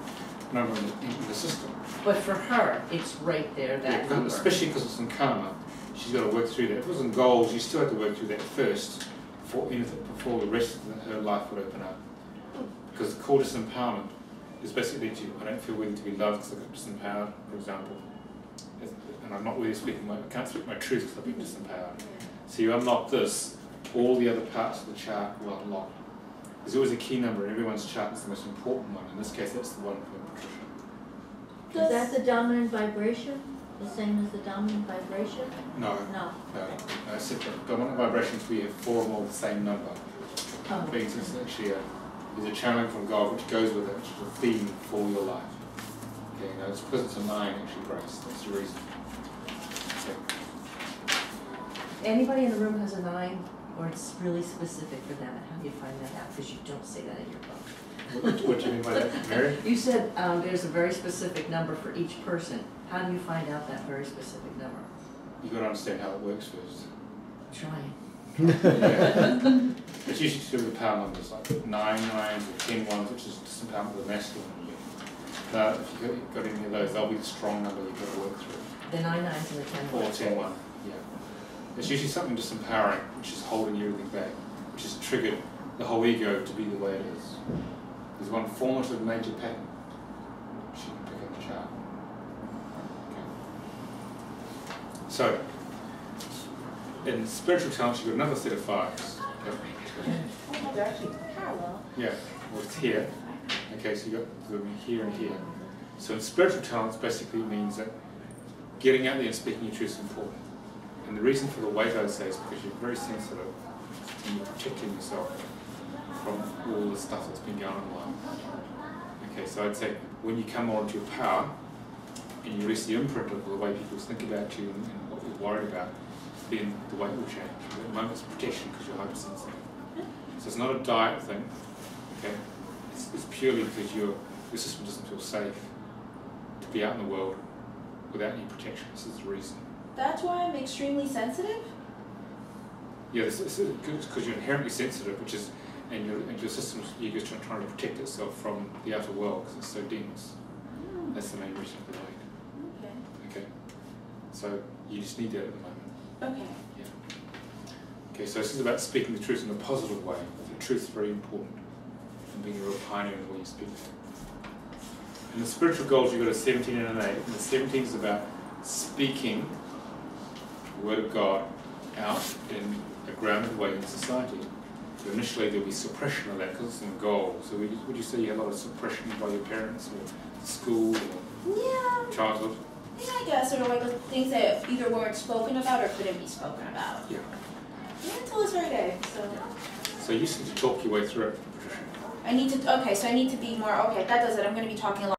number in the system. But for her, it's right there, that Yeah, number. especially because it's in karma, she's got to work through that. If it was in goals, you still have to work through that first before the rest of her life would open up. Because the core disempowerment is basically I don't feel worthy to be loved because I got disempowered, for example. And I'm not really I can't speak my truth because I've been disempowered. So you unlock this, all the other parts of the chart will unlock. There's always a key number in everyone's chart, it's the most important one. In this case, that's the one for Patricia. Is that the dominant vibration? The same as the dominant vibration? No, No. no, separate. Dominant vibrations, we have 4 or more of the same number. Oh. Being since actually there's a channeling from God which goes with it, which is a theme for your life. Okay, now it's because it's a 9 actually, Grace. That's the reason. So, Anybody in the room has a 9, or it's really specific for them, and how do you find that out? Because you don't say that in your book. what do you mean by that, Mary? You said there's a very specific number for each person. How do you find out that very specific number? You've got to understand how it works first. Trying. Yeah. It's usually to do with the power numbers, like 9 nines or 10 ones, which is disempowerment of the masculine in you. Now, if you've got any of those, they'll be the strong number you've got to work through. The 9 nines and the 10 Or ones. 10 1, yeah. It's usually something disempowering, which is holding everything back, which has triggered the whole ego to be the way it is. There's one formative major pattern which you can pick up the chart. Okay. So, in spiritual talents, you've got another set of 5s. Okay. They're actually parallel. Yeah, well, it's here. Okay, so you've got them here and here. So in spiritual talents basically means that getting out there and speaking your truth is important. And the reason for the weight, I would say, is because you're very sensitive and you're protecting yourself from all the stuff that's been going on in life. Okay, so I'd say when you come more into your power and you release the imprint of the way people think about you and what you're worried about, then the weight will change. At the moment it's protection because you're hypersensitive. So it's not a diet thing, okay? It's purely because your system doesn't feel safe to be out in the world without any protection. This is the reason. That's why I'm extremely sensitive? Yeah, this is because you're inherently sensitive, which is, and your system's ego's trying to protect itself from the outer world because it's so dense. That's the main reason for the weight. Okay. Okay? So you just need that at the moment. Okay. Yeah. Okay, so this is about speaking the truth in a positive way. The truth is very important. And being a real pioneer in the way you speak. In the spiritual goals, you've got a 17 and an 8. And the 17 is about speaking the word of God out in a grounded way in society. So initially there'll be suppression of that because it's in goal. So would you say you had a lot of suppression by your parents or school or Yeah. childhood? Yeah, I guess, or like things that either weren't spoken about or couldn't be spoken about. Yeah. Yeah, until this very day, so. So you just need to talk your way through it, Patricia. I need to, okay, so I need to be more, okay, that does it, I'm gonna be talking a lot.